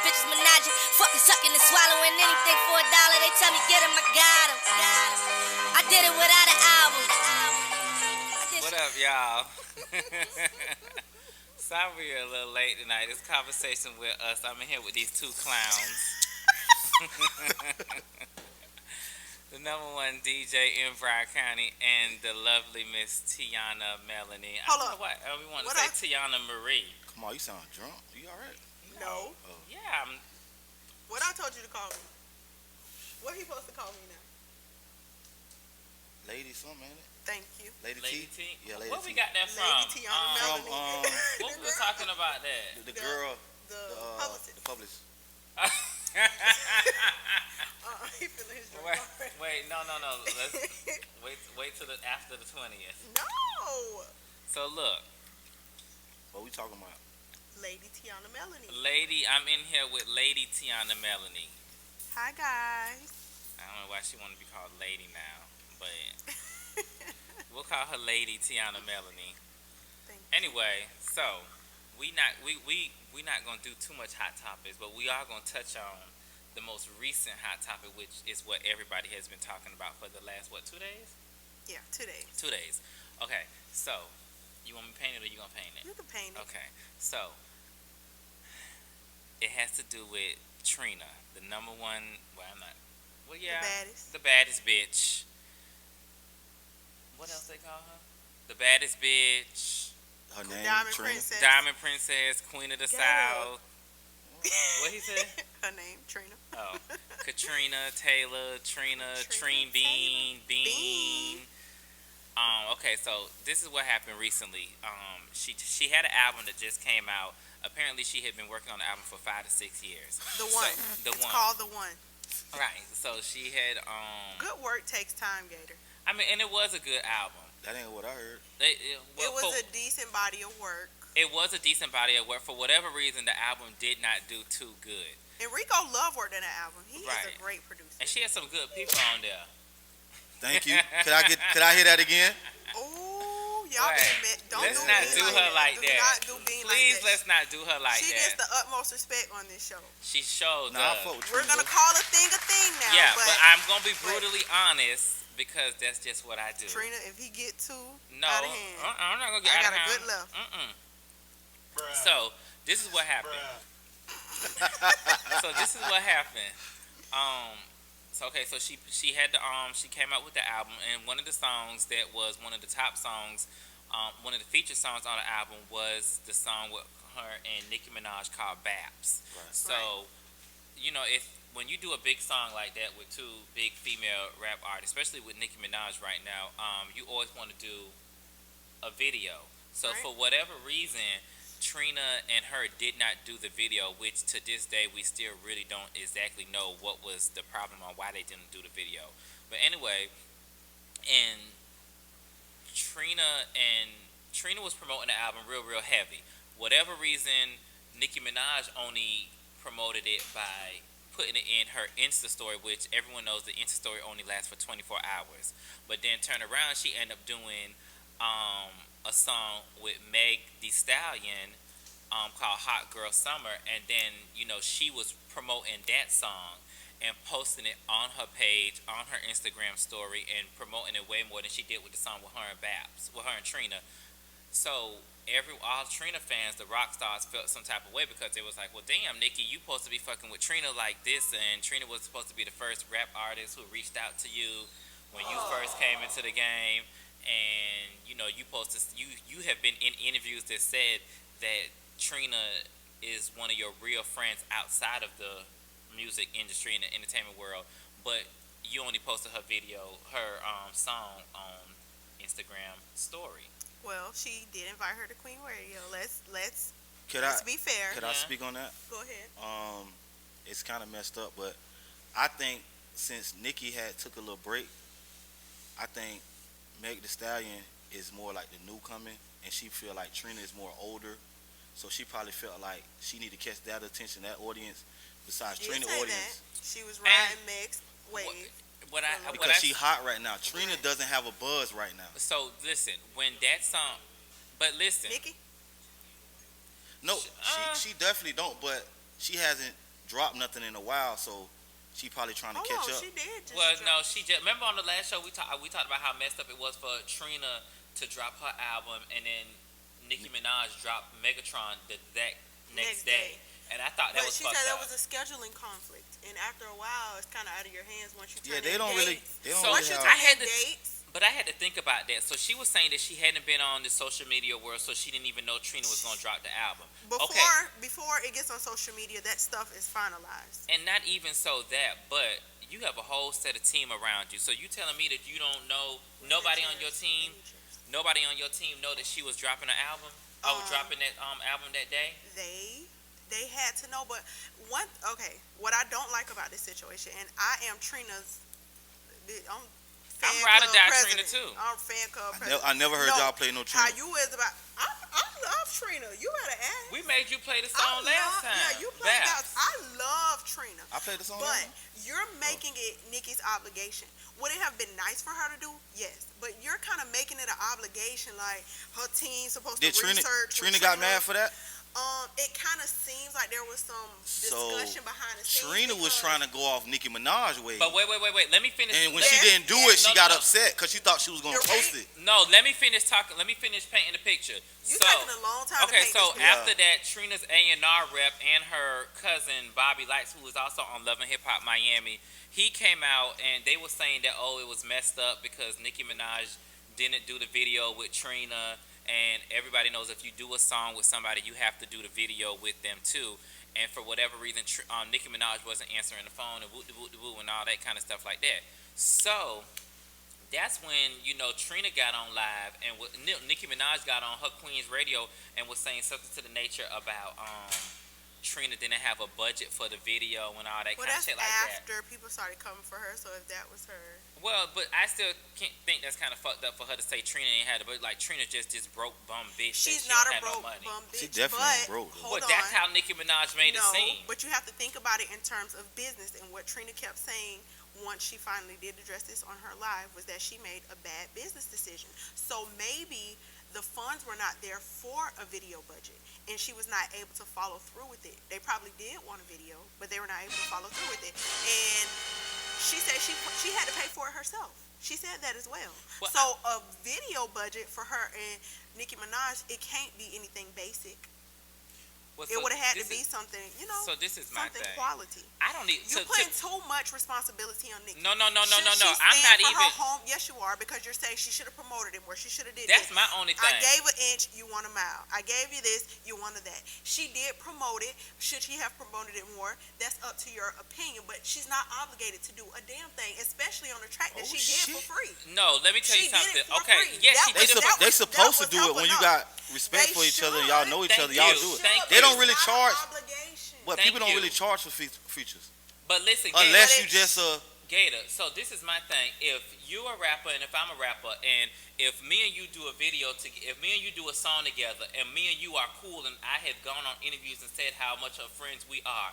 bitches menage. Fucking, sucking, and swallowing anything for $1. They tell me get 'em, I got 'em. I did it without an album. What up, y'all? Sorry we're a little late tonight. This conversation with us. I'm in here with these two clowns. The number one DJ in Broward County and the lovely Miss Tiana Melanie. I don't know why we want to say Tiana Marie. Come on, you sound drunk. You alright? No. Oh. Yeah. What I told you to call me? What he supposed to call me now? Lady something, ain't it? Thank you. Lady T? T? Yeah, Lady Where T. we got that from? Lady Tiana Melanie. What we were talking about that? The girl. The publicist. The publicist. He feeling his drink. Wait, no. Let's wait till after the 20th. No. So look. What we talking about? Lady Tiana Melanie. I'm in here with Lady Tiana Melanie. Hi guys. I don't know why she want to be called Lady now, but we'll call her Lady Tiana Melanie. Anyway, so we not gonna do too much hot topics, but we are gonna touch on the most recent hot topic, which is what everybody has been talking about for the last 2 days? Yeah, 2 days. 2 days. Okay, so you want me to paint it or you gonna paint it? You can paint it. Okay, so it has to do with Trina, the number one. Well, I'm not. Well, yeah, the baddest bitch. What else they call her? The baddest bitch. Her name, Diamond Trina? Princess. Diamond Princess, Queen of the South. What he said? Her name, Trina. Oh, Katrina Taylor, Trina Bean. Okay, so this is what happened recently. She had an album that just came out. Apparently, she had been working on the album for 5 to 6 years. The One. It's called The One. Right. So she had. Good work takes time, Gator. I mean, and it was a good album. That ain't what I heard. It was a decent body of work. It was a decent body of work. For whatever reason, the album did not do too good. Enrico loved working on that album. He is a great producer. And she had some good people on there. Thank you. Could I hear that again? Oh, y'all don't let's not do her like that. Please, let's not do her like that. She gets the utmost respect on this show. She showed We're going to call a thing now. Yeah, but I'm going to be brutally honest because that's just what I do. Trina, if he get too out of hand. I'm not going to get out of hand. I got a good left. So, this is what happened. So she had the she came out with the album, and one of the songs that was one of the top songs, one of the featured songs on the album was the song with her and Nicki Minaj called Baps. Right. So, when you do a big song like that with two big female rap artists, especially with Nicki Minaj right now, you always want to do a video. So for whatever reason, Trina and her did not do the video, which to this day we still really don't exactly know what was the problem on why they didn't do the video. But anyway, and Trina was promoting the album real heavy. Whatever reason, Nicki Minaj only promoted it by putting it in her Insta story, which everyone knows the Insta story only lasts for 24 hours. But then turn around, she ended up doing a song with Meg Thee Stallion called Hot Girl Summer, and then she was promoting that song and posting it on her page, on her Instagram story, and promoting it way more than she did with the song with her and Babs, with her and Trina. So all Trina fans, the rock stars, felt some type of way because it was like, well, damn, Nicki, you supposed to be fucking with Trina like this, and Trina was supposed to be the first rap artist who reached out to you when you first came into the game. And you have been in interviews that said that Trina is one of your real friends outside of the music industry and the entertainment world, but you only posted her video, her song on Instagram story. Well, she did invite her to Queen Radio. Let's be fair. Could I speak on that? Go ahead. It's kind of messed up, but I think since Nicki had took a little break, I think Meg Thee Stallion is more like the newcomer, and she feel like Trina is more older, so she probably felt like she need to catch that attention, that audience, besides Trina audience. She was riding Meg's wave. Because she hot right now. Trina doesn't have a buzz right now. So listen, when that song, but listen, Nicki? No, she definitely don't, but she hasn't dropped nothing in a while, so she probably trying to catch up. She did just Well, drop. no, she just remember on the last show we talked about how messed up it was for Trina to drop her album, and then Nicki Minaj dropped Megatron that next day. And I thought that But was she fucked said up. that was a scheduling conflict, and after a while, it's kind of out of your hands once you turn. Yeah, they don't really. They don't So really Once you have. turn I had in to- dates. But I had to think about that. So she was saying that she hadn't been on the social media world, so she didn't even know Trina was going to drop the album. Before it gets on social media, that stuff is finalized. And not even so that, but you have a whole set of team around you. So you telling me that you don't know nobody on your team know that she was dropping an album? Dropping that album that day? They had to know, but what I don't like about this situation, and I am Trina's. I'm ride or die Trina too. I'm fan club president. I never heard y'all play no Trina. How you is about? I love Trina. You better ask. We made you play the song last time. Yeah, you played that. Baps. I love Trina. I played the song. But you're making it Nicki's obligation. Would it have been nice for her to do? Yes. But you're kind of making it an obligation, like her team's supposed to research. Trina got mad for that? It kind of seems like there was some discussion behind the scenes. Trina was trying to go off Nicki Minaj way. But wait. Let me finish. And when she didn't do it, she got upset because she thought she was going to post it. No, let me finish talking. Let me finish painting the picture. You're taking a long time to paint so this picture. after that, Trina's A&R rep and her cousin, Bobby Lights, who was also on Love and Hip Hop Miami, he came out and they were saying that, it was messed up because Nicki Minaj didn't do the video with Trina. And everybody knows if you do a song with somebody, you have to do the video with them too. And for whatever reason, Nicki Minaj wasn't answering the phone and woo and all that kind of stuff like that. So that's when Trina got on live and Nicki Minaj got on her Queen's Radio and was saying something to the nature about Trina didn't have a budget for the video and all that kind of shit like that. After people started coming for her, so if that was her. Well, but I still can't think that's kind of fucked up for her to say Trina ain't had it, but like Trina just this broke bum bitch. She's she not don't a have broke no money. bum bitch. She definitely but broke. But that's how Nicki Minaj made it seem. But you have to think about it in terms of business, and what Trina kept saying once she finally did address this on her live was that she made a bad business decision. So maybe the funds were not there for a video budget, and she was not able to follow through with it. They probably did want a video, but they were not able to follow through with it. And she said she had to pay for it herself. She said that as well. So a video budget for her and Nicki Minaj, it can't be anything basic. It would have had to be something, So this is my something thing. quality. I don't need. You're putting too much responsibility on Nicki. No. Should I'm she not stand for even. her home? Yes, you are, because you're saying she should have promoted it more. She should have did That's this. my only thing. I gave an inch, you want a mile. I gave you this, you wanted that. She did promote it. Should she have promoted it more? That's up to your opinion, but she's not obligated to do a damn thing, especially on a track that she did for free. No, let me tell you She did something. it for Okay, free. yes, That she was- did it. They supposed to was do it when you got respect for each other and y'all know each other. Y'all do it. They don't really charge. But people don't really charge for features. But listen, unless you just Gator. So this is my thing. If you're a rapper and if I'm a rapper, and if me and you do a video, if me and you do a song together, and me and you are cool, and I have gone on interviews and said how much of friends we are,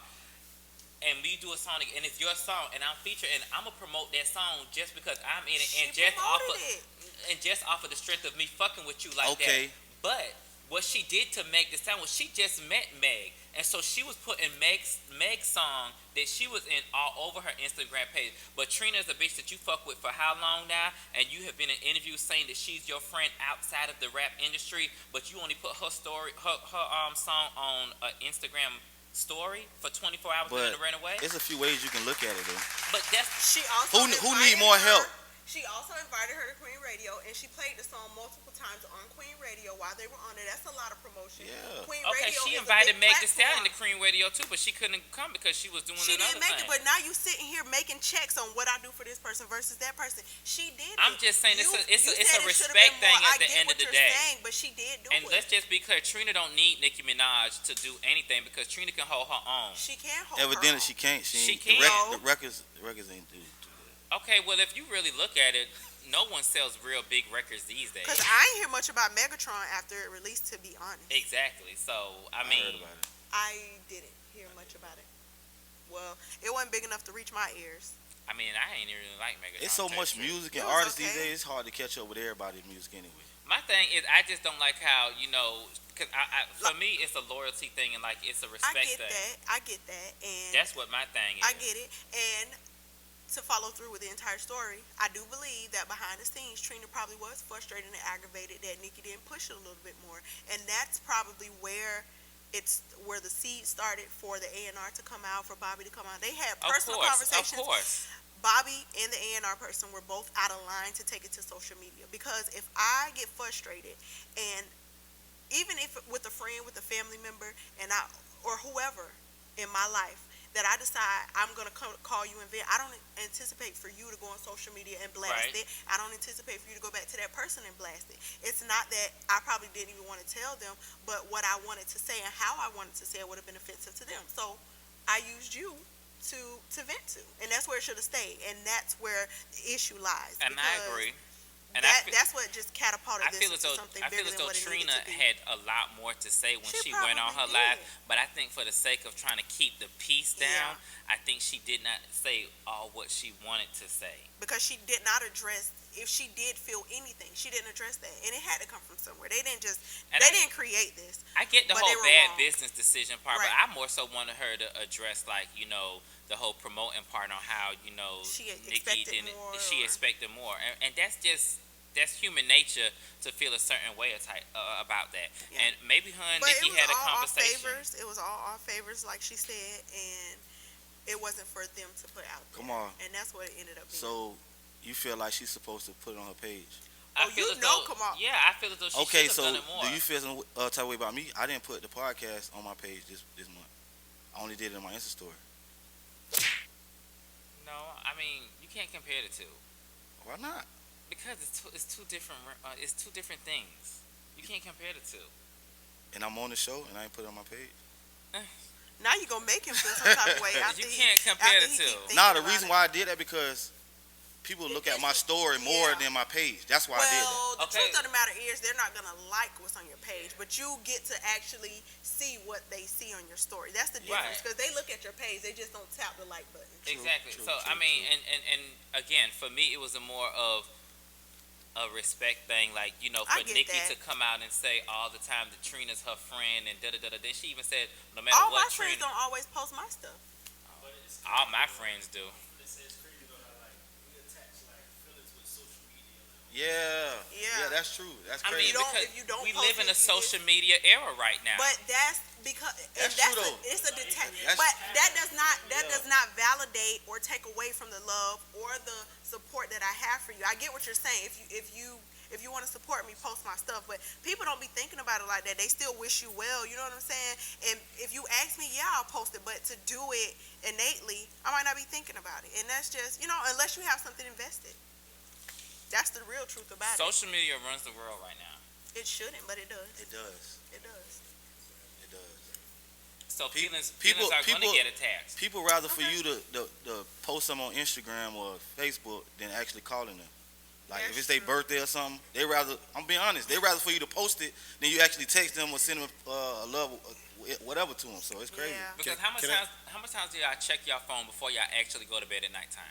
and we do a song and it's your song, and I'm featured, and I'm gonna promote that song just because I'm in it, and just off of the strength of me fucking with you like that. But what she did to Meg this time was she just met Meg. And so she was putting Meg's song that she was in all over her Instagram page. But Trina is a bitch that you fuck with for how long now? And you have been in interviews saying that she's your friend outside of the rap industry, but you only put her song on an Instagram story for 24 hours and then ran away. There's a few ways you can look at it though. But that's who need more help. She also invited her to Queen Radio, and she played the song multiple times on Queen Radio while they were on it. That's a lot of promotion. Yeah. Queen Radio she is invited a big Meg Thee Stallion to platform. Queen Radio too, but she couldn't come because she was doing She another didn't make thing. it, but now you sitting here making checks on what I do for this person versus that person. She did. I'm just saying it's a said it should've respect been thing more. at the end of the I get what day. you're saying, but she did do And it. let's just be clear, Trina don't need Nicki Minaj to do anything because Trina can hold her own. She can't hold Evidently her she can't. She The can't. records ain't do that. Okay, well if you really look at it, no one sells real big records these days. Because I ain't hear much about Megatron after it released, to be honest. Exactly. So I heard mean, about it. I didn't hear much about it. Well, it wasn't big enough to reach my ears. I ain't even like Megatron. It's so much music and artists these days. It's hard to catch up with everybody's music anyway. My thing is, I just don't like how because for me, it's a loyalty thing and like it's a respect thing. I get that, and That's what my thing is. I get it. And to follow through with the entire story, I do believe that behind the scenes, Trina probably was frustrated and aggravated that Nikki didn't push it a little bit more, and that's probably where the seed started for the A&R to come out, for Bobby to come out. They had personal conversations. Of course. Bobby and the A&R person were both out of line to take it to social media, because if I get frustrated, and even if with a friend, with a family member, or whoever in my life, that I decide I'm going to call you and vent, I don't anticipate for you to go on social media and blast it. I don't anticipate for you to go back to that person and blast it. It's not that I probably didn't even want to tell them, but what I wanted to say and how I wanted to say it would have been offensive to them. So I used you to vent to, and that's where it should have stayed, and that's where the issue lies. And I agree. And that's what just catapulted this into something bigger than what it needed Trina to be. had a lot more to say when she went on her probably live, did. but I think for the sake of trying to keep the peace down, I think she did not say all what she wanted to say. Because she did not address, if she did feel anything, she didn't address that, and it had to come from somewhere. They didn't didn't create this. I get the but whole they were bad wrong. business decision part, Right. but I more so wanted her to address the whole promoting part on how She Nikki expected didn't. more, She or- expected more, and that's human nature to feel a certain way about that. Yeah. And maybe her and But Nikki it was had a all off conversation. favors. It was all off favors, like she said, and it wasn't for them to put out there. Come on. And that's what it ended up being. So you feel like she's supposed to put it on her page? I Oh, feel you as know, though, come on. Yeah, I feel as though she Okay, should so have done it more. do you feel some type of way about me? I didn't put the podcast on my page this month. I only did it in my Insta story. No, I mean you can't compare the two Why not? because it's two different things. You can't compare the two. And I'm on the show and I ain't put it on my page. Now you're going to make him feel some type of way. You can't compare the two. Nah, the reason why I did that because people look at my story more Yeah. than my page. That's why I did that. Well, the Okay. truth of the matter is they're not going to like what's on your page, but you get to actually see what they see on your story. That's the difference, Right. because they look at your page, they just don't tap the like button. Exactly. true, So true, I mean, and again, for me, it was a more of a respect thing. Like I for get Nikki that. to come out and say all the time that Trina's her friend and da da da da. Then she even said, no matter All my what friends Trina, don't always post my stuff. all my friends do. Yeah. Yeah. That's true. That's I crazy. mean, because if you don't we post live in a it, you social media era right now. But that's because That's that's true, though. it's a detach. That's- But that does not validate or take away from the love or the support that I have for you. I get what you're saying. If you want to support me, post my stuff. But people don't be thinking about it like that. They still wish you well. You know what I'm saying? And if you ask me, yeah, I'll post it. But to do it innately, I might not be thinking about it. And that's just unless you have something invested. That's the real truth about it. Social media runs the world right now. It shouldn't, but it does. It does. It does. It does. So People- feelings are going people- to get attacked. People rather for Okay. you to post them on Instagram or Facebook than actually calling them. Like if That's it's their true. birthday or something, they rather. I'm being honest. They rather for you to post it than you actually text them or send them a love, whatever to them. So it's crazy. Yeah. Because Can- how much can I- times do y'all check your phone before y'all actually go to bed at nighttime?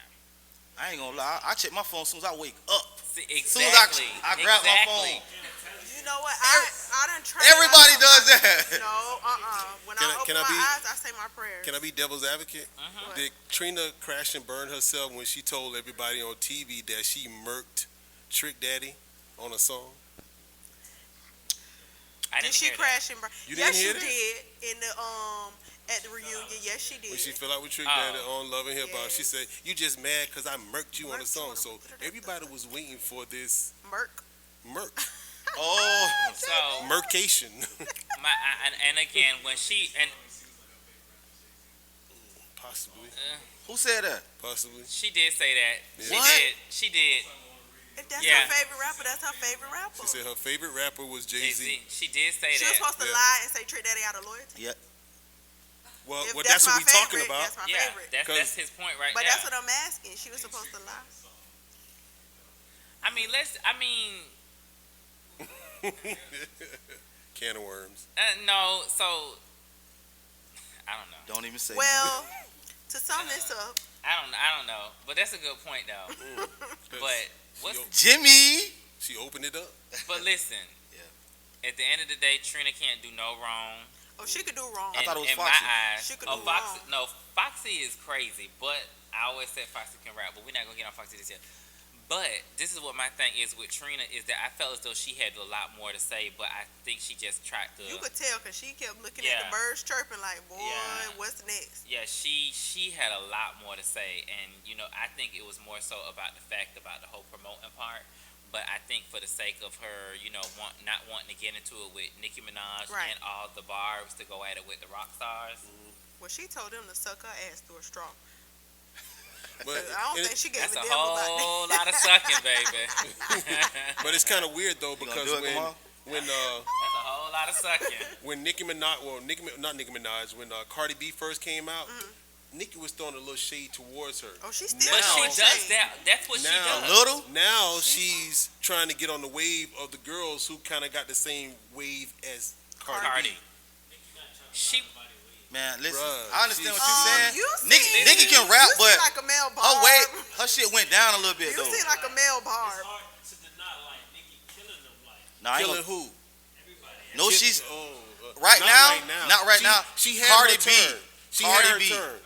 I ain't gonna lie. I check my phone as soon as I wake up. See, Soon as exactly. I grab my Exactly. phone. You know what? I done trained Everybody myself. does that. No, When Can I I- open can I my be- eyes, I say my prayers. Can I be devil's advocate? Mhm. Did Trina crash and burn herself when she told everybody on TV that she murked Trick Daddy on a song? I Did didn't she hear that. crash and burn? You Yes, didn't she hear that? did in the at the reunion. Yes, she did. When she fell out with Trick Oh. Daddy on Love and Hip Hop, she Yes. said, "You just mad because I murked you on a Murked you song." on a- So everybody was waiting for this Merc. murk, Oh, So murkation. and again when she and Possibly, who said that? possibly. she did say that. She What? did. She did. If that's Yeah. her favorite rapper, that's her favorite rapper. She said her favorite rapper was Jay Z. Jay-Z. She did say She was that. supposed to Yeah. lie and say Trick Daddy out of loyalty. Well, If well, that's that's what my we talking favorite, about. that's my Yeah, favorite. that's 'Cause- his point right But there. that's what I'm asking. She was supposed to lie. I mean, Can of worms. no. So I don't know. Don't even say. Well, to sum this up, I don't know. But that's a good point though. But what's Yo, Jimmy. She opened it up. But listen, Yeah. at the end of the day, Trina can't do no wrong. Oh, she could do wrong. I thought it was in my Foxy. eyes. She could Oh, do Foxy, wrong. no, Foxy is crazy, but I always said Foxy can rap, but we're not gonna get on Foxy this year. But this is what my thing is with Trina is that I felt as though she had a lot more to say, but I think she just tried to. You could tell because she kept looking at Yeah. the birds chirping like, boy, Yeah. what's next? Yeah, she had a lot more to say, and I think it was more so about the fact about the whole promoting part. But I think for the sake of her, not wanting to get into it with Nicki Minaj Right. and all the barbs to go at it with the rock stars. Well, she told him to suck her ass through a straw. But I don't think she gave That's a a damn about whole that. lot of sucking, baby. but it's kind of weird though You gonna because do it, Kamal? when That's a whole lot of sucking. when Nicki Minaj, not Nicki Minaj, when Cardi B first came out, Nicki was throwing a little shade towards her. Oh, she still But Now- she throwing does shade. that. That's what she Now- A does. little? Now she's trying to get on the wave of the girls who kind of got the same wave as Cardi. Cardi. She Man, listen, Bruh, I understand she's- what you're saying. You Nikki, seem- Nikki can rap, you but seem like a male her barb. weight, her shit went down a little bit You though. seem like a male barb. It's hard to deny, like, Nicki killing them, like, Nah, I ain't Killing gonna- who? everybody. no, she's Oh, right not now. right now. Not right She- now. She had Cardi her B. turn. She Cardi had her B. turn.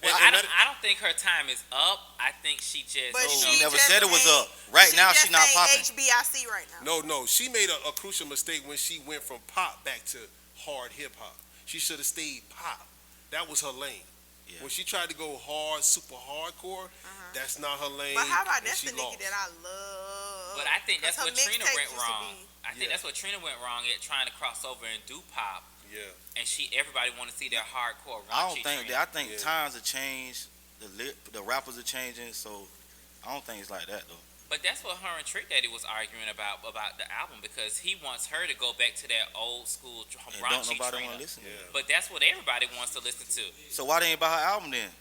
Well, And I don't think her time is up. I think she just. But No, she you never just said it was ain't- up. Right now, just she not ain't popping. HBIC right now. No, she made a crucial mistake when she went from pop back to hard hip hop. She should have stayed pop. That was her lane. Yeah. When she tried to go hard, super hardcore, that's not her lane. But how about and that's she the Nicki lost. that I love? But I think that's 'Cause her what Trina mixtapes went used to wrong. be- I think Yeah. that's what Trina went wrong at trying to cross over and do pop, Yeah. and everybody want to see their hardcore raunchy I don't think Trina. that. I think Yeah. times have changed. The rappers are changing, so I don't think it's like that though. But that's what her and Trick Daddy was arguing about the album because he wants her to go back to that old school And don't raunchy nobody Trina. want to listen. to Yeah. it. But that's what everybody wants to listen to So why they ain't buy her album then?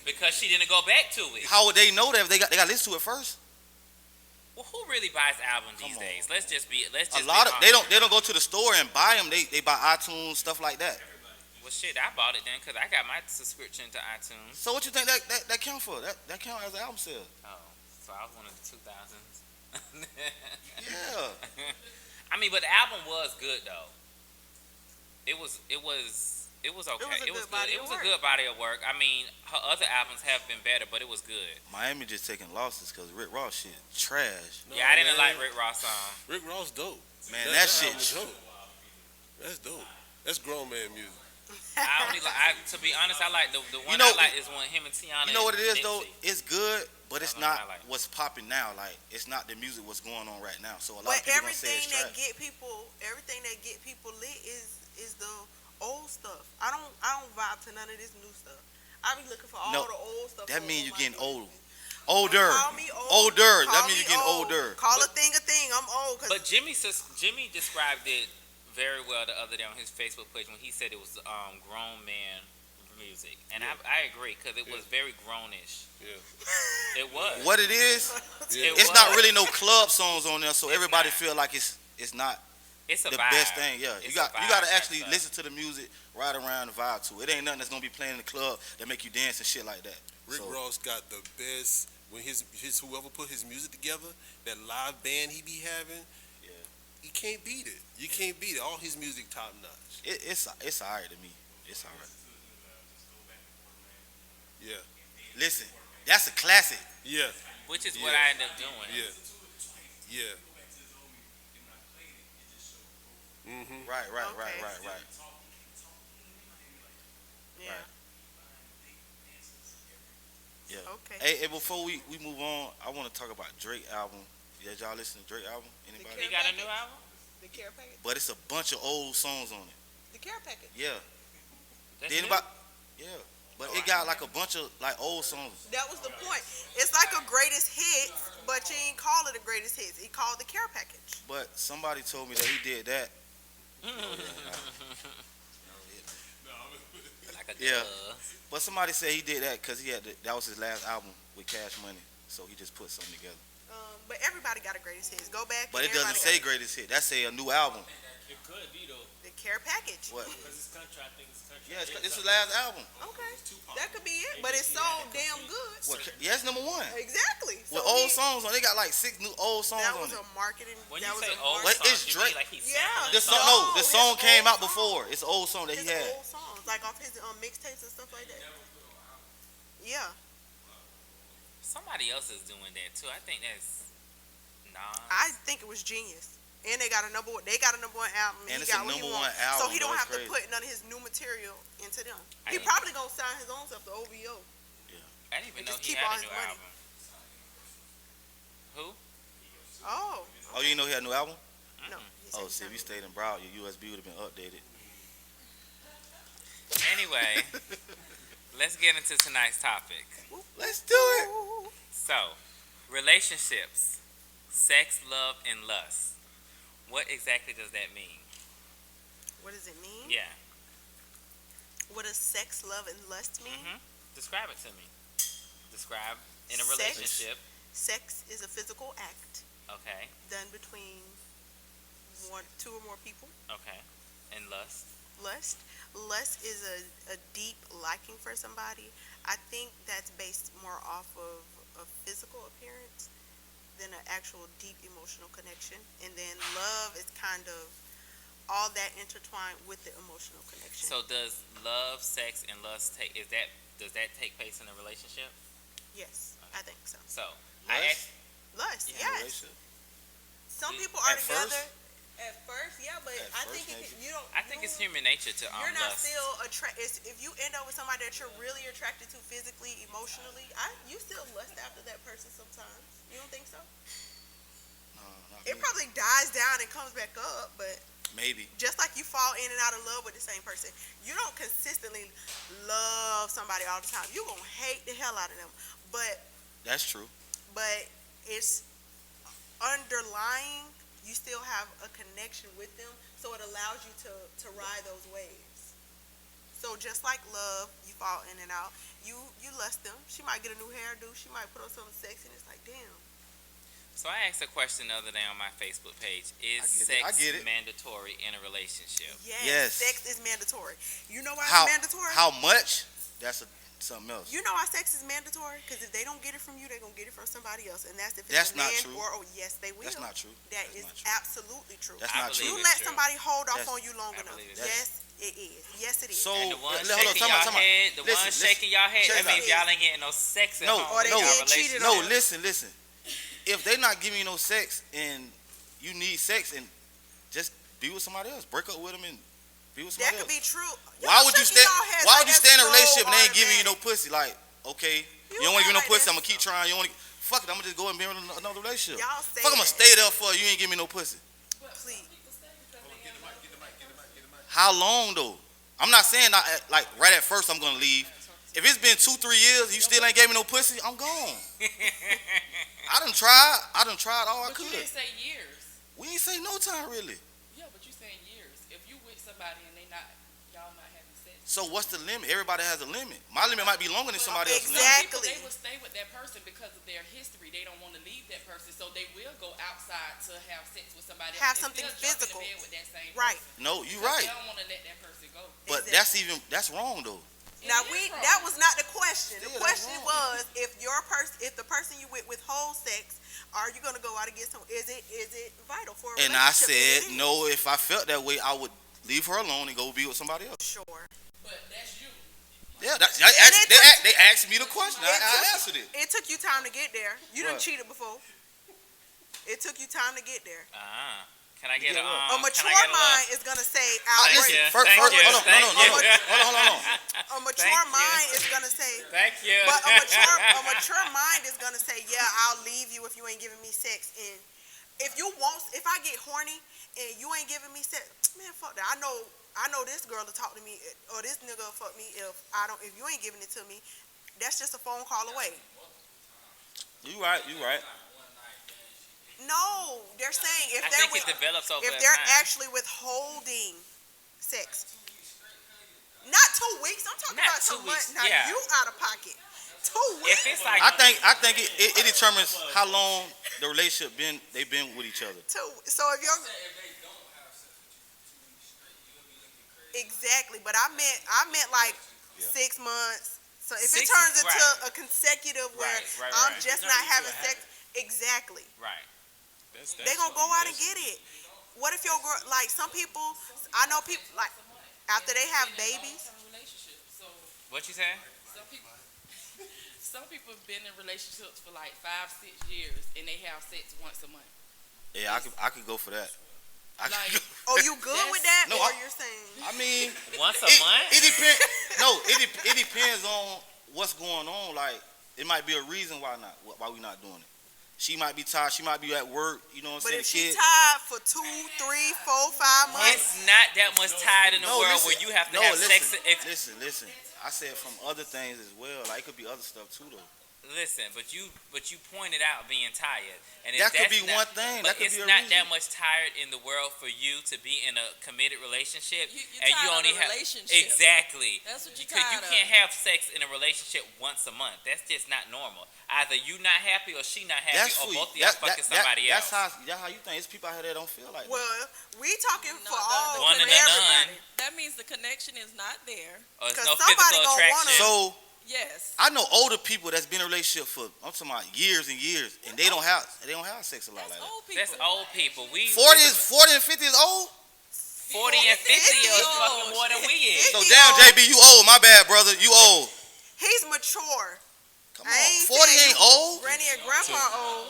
because she didn't go back to it. How would they know that if they got to listen to it first? Well, who really buys albums these Come on. days? Let's just be A lot of they don't go to the store and buy them. They buy iTunes stuff like that. Well, shit, I bought it then because I got my subscription to iTunes. So what you think that count for? That count as an album sale? Oh, so I was one of the 2000s. Yeah. I mean, but the album was good though. It was okay. It was a good body It of was work. a good body of work. I mean, her other albums have been better, but it was good. Miami just taking losses because Rick Ross shit trash. No, Yeah, I didn't man. like Rick Ross song. Rick Ross dope. Man, That that shit. album's dope. That's dope. That's grown man music. I only to be honest, I like the one You know- I like is when him and Tiana. You know what it is and though? Nipsey. It's good, but it's I don't know, not I like it. what's popping now. Like it's not the music what's going on right now. So a lot But of people gonna say everything it's that trash. everything that get people lit is the old stuff. I don't vibe to none of this new stuff. I be looking for all No, the old stuff. That on means you're my getting list. old. Older. Call me old. Older. Call That means me you're getting old. older. Call a thing. I'm old. 'Cause But Jimmy described it very well the other day on his Facebook page when he said it was grown man music, and Yeah. I agree because it was Yeah. very grownish. Yeah. It was. What it is, Yeah. It it's was. not really no club songs on there, so everybody not. feel like it's not It's a the vibe. best thing. Yeah, It's you got a vibe, to that's actually a- listen to the music, ride around, and vibe to it. It ain't nothing that's gonna be playing in the club that make you dance and shit like that. Rick So, Ross got the best when his whoever put his music together, that live band he be having. Yeah. You can't beat it. You can't beat it. All his music top notch. it's alright to me. It's alright. Yeah. Listen, that's a classic. Yeah. Which is Yeah. what I ended up doing. Yeah. Yeah. Mm-hmm. Right. Okay. yeah. Right. Yeah. Okay. Hey, before we move on, I want to talk about Drake album. Did y'all listen to Drake album? Anybody? He got a new album? The care package. But it's a bunch of old songs on it. The care package. Yeah. That's Did new? anybody? Yeah. But it got like a bunch of like old songs. That was the point. It's like a greatest hits, but you ain't call it a greatest hits. He called the care package. But somebody told me that he did that. Like a Yeah. duh. But somebody said he did that because that was his last album with Cash Money. So he just put something together. But everybody got a greatest hits. Go back. But and it doesn't everybody say greatest hit. That say a new album. It could be, though. got the Care Package. What? Because it's country, I think it's country. Yeah, it's his last album. Okay, that could be it, but it's so damn good. What? Yeah, it's number one. Exactly. With old songs on, they got like 6 new old songs That on was it. a marketing. When that you was say a old What songs, is you Drake? mean like he's Yeah. sampling The the song, song? no, the his song old came out songs. before. It's an old song that His he had. old songs, like off his mixtapes and stuff like that. Yeah. Somebody else is doing that too. I think that's Nas. I think it was genius. And they got a number one. They got a number one album. And he it's got a what he number want. one album, So he don't though, have it's to crazy. put none of his new material into them. I He didn't- probably gonna sign his own stuff to OVO. I didn't even and know just he keep had all a his new money. album. Who? Oh. Oh, you know he had a new album? No. he said Oh, he see, if signed you it. stayed in Broward, your USB would have been updated. Anyway, let's get into tonight's topic. Let's do it. Ooh. So, relationships, sex, love, and lust. What exactly does that mean? What does it mean? Yeah. What does sex, love, and lust mean? hmm Describe it to me. Describe in a Sex. relationship. Sex is a physical act Okay. done between two or more people. Okay. And lust. Lust is a deep liking for somebody. I think that's based more off of a physical appearance than an actual deep emotional connection. And then love is kind of all that intertwined with the emotional connection. So does love, sex, and lust does that take place in a relationship? Yes, I think so. So I Lust? asked, Lust, Yeah, yes. Relationship. Some Mm, people are at first? together at first, yeah, but At I first, think maybe. you don't. I think it's human nature to You're not lust. still attracted. If you end up with somebody that you're really attracted to physically, emotionally, you still lust after that person sometimes. You don't think so? No, not It me. probably dies down and comes back up, but Maybe. just like you fall in and out of love with the same person, you don't consistently love somebody all the time. You're gonna hate the hell out of them, but That's true. it's underlying. You still have a connection with them, so it allows you to ride those waves. So just like love, you fall in and out. You lust them. She might get a new hairdo. She might put on something sexy, and it's like, damn. So I asked a question the other day on my Facebook page. Is I sex get it. mandatory in a relationship? Yes. Sex is mandatory. You know why How it's mandatory? how much? That's something else. You know why sex is mandatory? Because if they don't get it from you, they're gonna get it from somebody else, and that's if it's That's a not man true. or yes, they will. That's not true. That That's is not true. absolutely true. That's I not believe true. You it's let true. somebody hold off That's- on you long I enough. believe it's Yes, it is. Yes, it is. So And the one hold on, shaking time out, y'all time out. head, the Listen, one listen. shaking y'all head, Check that it means out. y'all ain't getting no sex at No, home. Or they in y'all getting cheated relationship. No, on. listen. If they not giving you no sex and you need sex and just be with somebody else, break up with them and be with That somebody could be else. true. Why would you shaking stay? y'all heads Why like would you that's stay in a so relationship and they ain't giving you no automatic. pussy? Like, okay, you don't You want to give me no act like pussy. that. I'm gonna keep trying. You want to? Fuck it. I'm gonna just go and be in another relationship. Y'all say Fuck, I'm gonna that. stay there for you. Ain't give me no pussy. Please. How long though? I'm not saying like right at first I'm gonna leave. If it's been 2-3 years and you still ain't gave me no pussy, I'm gone. I done tried all I But you could. didn't say years. We ain't say no time really. Yeah, but you saying years. If you with somebody and y'all not having sex. So what's the limit? Everybody has a limit. My limit might be longer than somebody else's limit. Exactly. Some people, they will stay with that person because of their history. They don't want to leave that person, so they will go outside to have sex with somebody Have else. something And still physical. jump in the bed with that same Right. person. No, you Because right. They don't want to let that person go. But Exactly. that's wrong though. It Now is wrong. that was not the question. Still, The that's question wrong. was if the person you with withhold sex, are you gonna go out and get some? Is it vital for a And I relationship? said It is. no. If I felt that way, I would leave her alone and go be with somebody else. Sure. But that's you. Yeah, it they asked me the question. I answered it. It took you time to get there. You done What? cheated before. It took you time to get there. Can I get Yeah, a A mature can I get mind is gonna say Thank Listen, you. outrage. first, Thank hold you. on, Thank hold you. on. A mature Thank you. mind is gonna say. Thank you. But a mature mind is gonna say, yeah, I'll leave you if you ain't giving me sex. And if I get horny and you ain't giving me sex, man, fuck that. I know this girl to talk to me or this nigga will fuck me if you ain't giving it to me. That's just a phone call away. You right. No, they're saying I think it develops over if time. they're actually withholding sex. Not 2 weeks. I'm talking Not about 2 2 weeks, months. Now yeah. you out of pocket. 2 weeks. If it's like I think it determines how long the relationship they've been with each other. So if you're Exactly, but I meant like Yeah. 6 months. So if it 6 turns into right. a consecutive where Right, I'm right. just It not turns into having a sex, habit. exactly. Right. They gonna go out and get it. What if your girl, like some people, I know people like after they have babies. Long-term relationship. So What you saying? some people, some people have been in relationships for like 5, 6 years, and they have sex once a month. Yeah, I could go for that. I could Like, go. Oh, you good with that, No, or I- you're saying? I mean, Once a it, month? it depends. No, it depends on what's going on. Like, it might be a reason why we not doing it. She might be tired. She might be at work. You know what But I'm if saying? she tired for 2, 3, 4, 5 months, It's not that much tired in the No, world listen. where you have to No, have listen. sex. If, Listen. I said from other things as well. Like, it could be other stuff too, though. listen, but you pointed out being tired, and if That could that's be not, one thing. But That could it's be a not reason. that much tired in the world for you to be in a committed relationship, You're and you tired of only the have relationship. exactly. That's what you're Because you tired can't of. have sex in a relationship once a month. That's just not normal. Either you not happy or she not happy, That's or for both of you. y'all fucking somebody else. That's how you think. It's people out here that don't feel like that. well, we talking No, for the- all, One for and a none. everybody. That means the connection is not there. Or there's 'Cause no somebody physical gonna wanna- attraction. So Yes. I know older people that's been in a relationship for I'm talking about years and years, and they don't have sex a lot That's like that. old people. That's old people. 40 and 50 is old. 40 and 50 is old. fucking more than we is. So He damn, old. JB, you old. My bad, brother. You old. He's mature. Come I on, ain't 40 saying ain't old. Granny and grandpa old.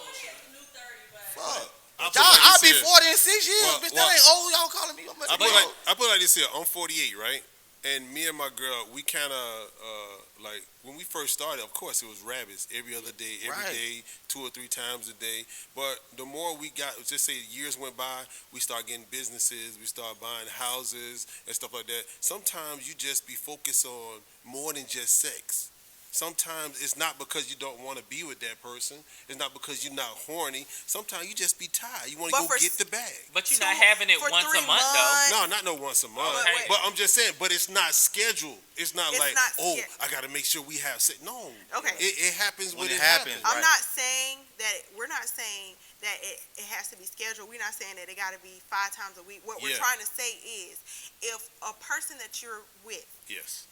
Fuck. I put Y'all, like I'll this be here. 40 in 6 years. Well, Bitch, well, that ain't old. Y'all calling me. I put like this here. I'm 48, right? And me and my girl, we kind of like when we first started. Of course, it was rabbits every other day, every day, Right. 2 or 3 times a day. But the more we got, just say years went by, we start getting businesses, we start buying houses and stuff like that. Sometimes you just be focused on more than just sex. Sometimes it's not because you don't want to be with that person. It's not because you're not horny. Sometimes you just be tired. You want to But go for get the bag. But you're not having it for once 3 a month, though. months. No, not no once a month. Okay. But I'm just saying, but it's not scheduled. It's not It's like, not oh, sched- I got to make sure we have sex. No. Okay. It happens when When it it happens. happens. I'm Right. not saying that we're not saying that it has to be scheduled. We're not saying that it got to be 5 times a week. What we're Yeah. trying to say is, if a person that you're with Yes.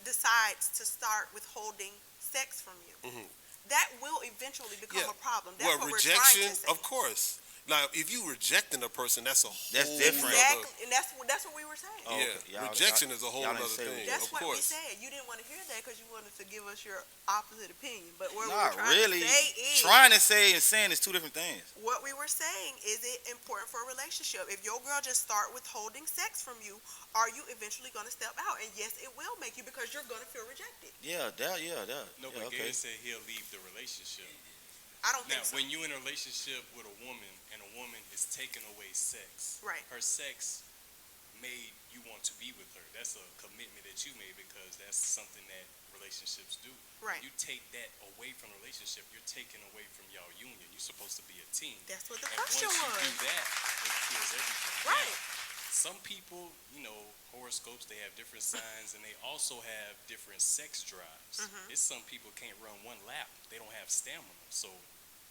decides to start withholding sex from you, Mhm. that will eventually become Yeah. a problem. That's Well, what rejection, we're trying to say. of course. Now, if you rejecting a person, that's a whole That's different. Exactly, and that's what we were saying. Oh, Yeah, okay. Y'all- rejection is a whole y'all didn't other say thing. rejection. That's Of what we course. said. You didn't want to hear that because you wanted to give us your opposite opinion. But what we Not were trying really. to say is, Trying to say and saying is two different things. what we were saying is it important for a relationship? If your girl just start withholding sex from you, are you eventually going to step out? And yes, it will make you because you're going to feel rejected. Yeah, that. No, Yeah, but okay. Gabe said he'll leave the relationship. I don't Now, think so. when you're in a relationship with a woman and a woman is taking away sex, Right. her sex made you want to be with her. That's a commitment that you made because that's something that relationships do. Right. You take that away from a relationship, you're taking away from y'all union. You're supposed to be a team. That's what the And question once was. you do that, it kills everything. Right. Now, some people, horoscopes, they have different signs and they also have different sex drives. Mhm. It's some people can't run one lap. They don't have stamina. So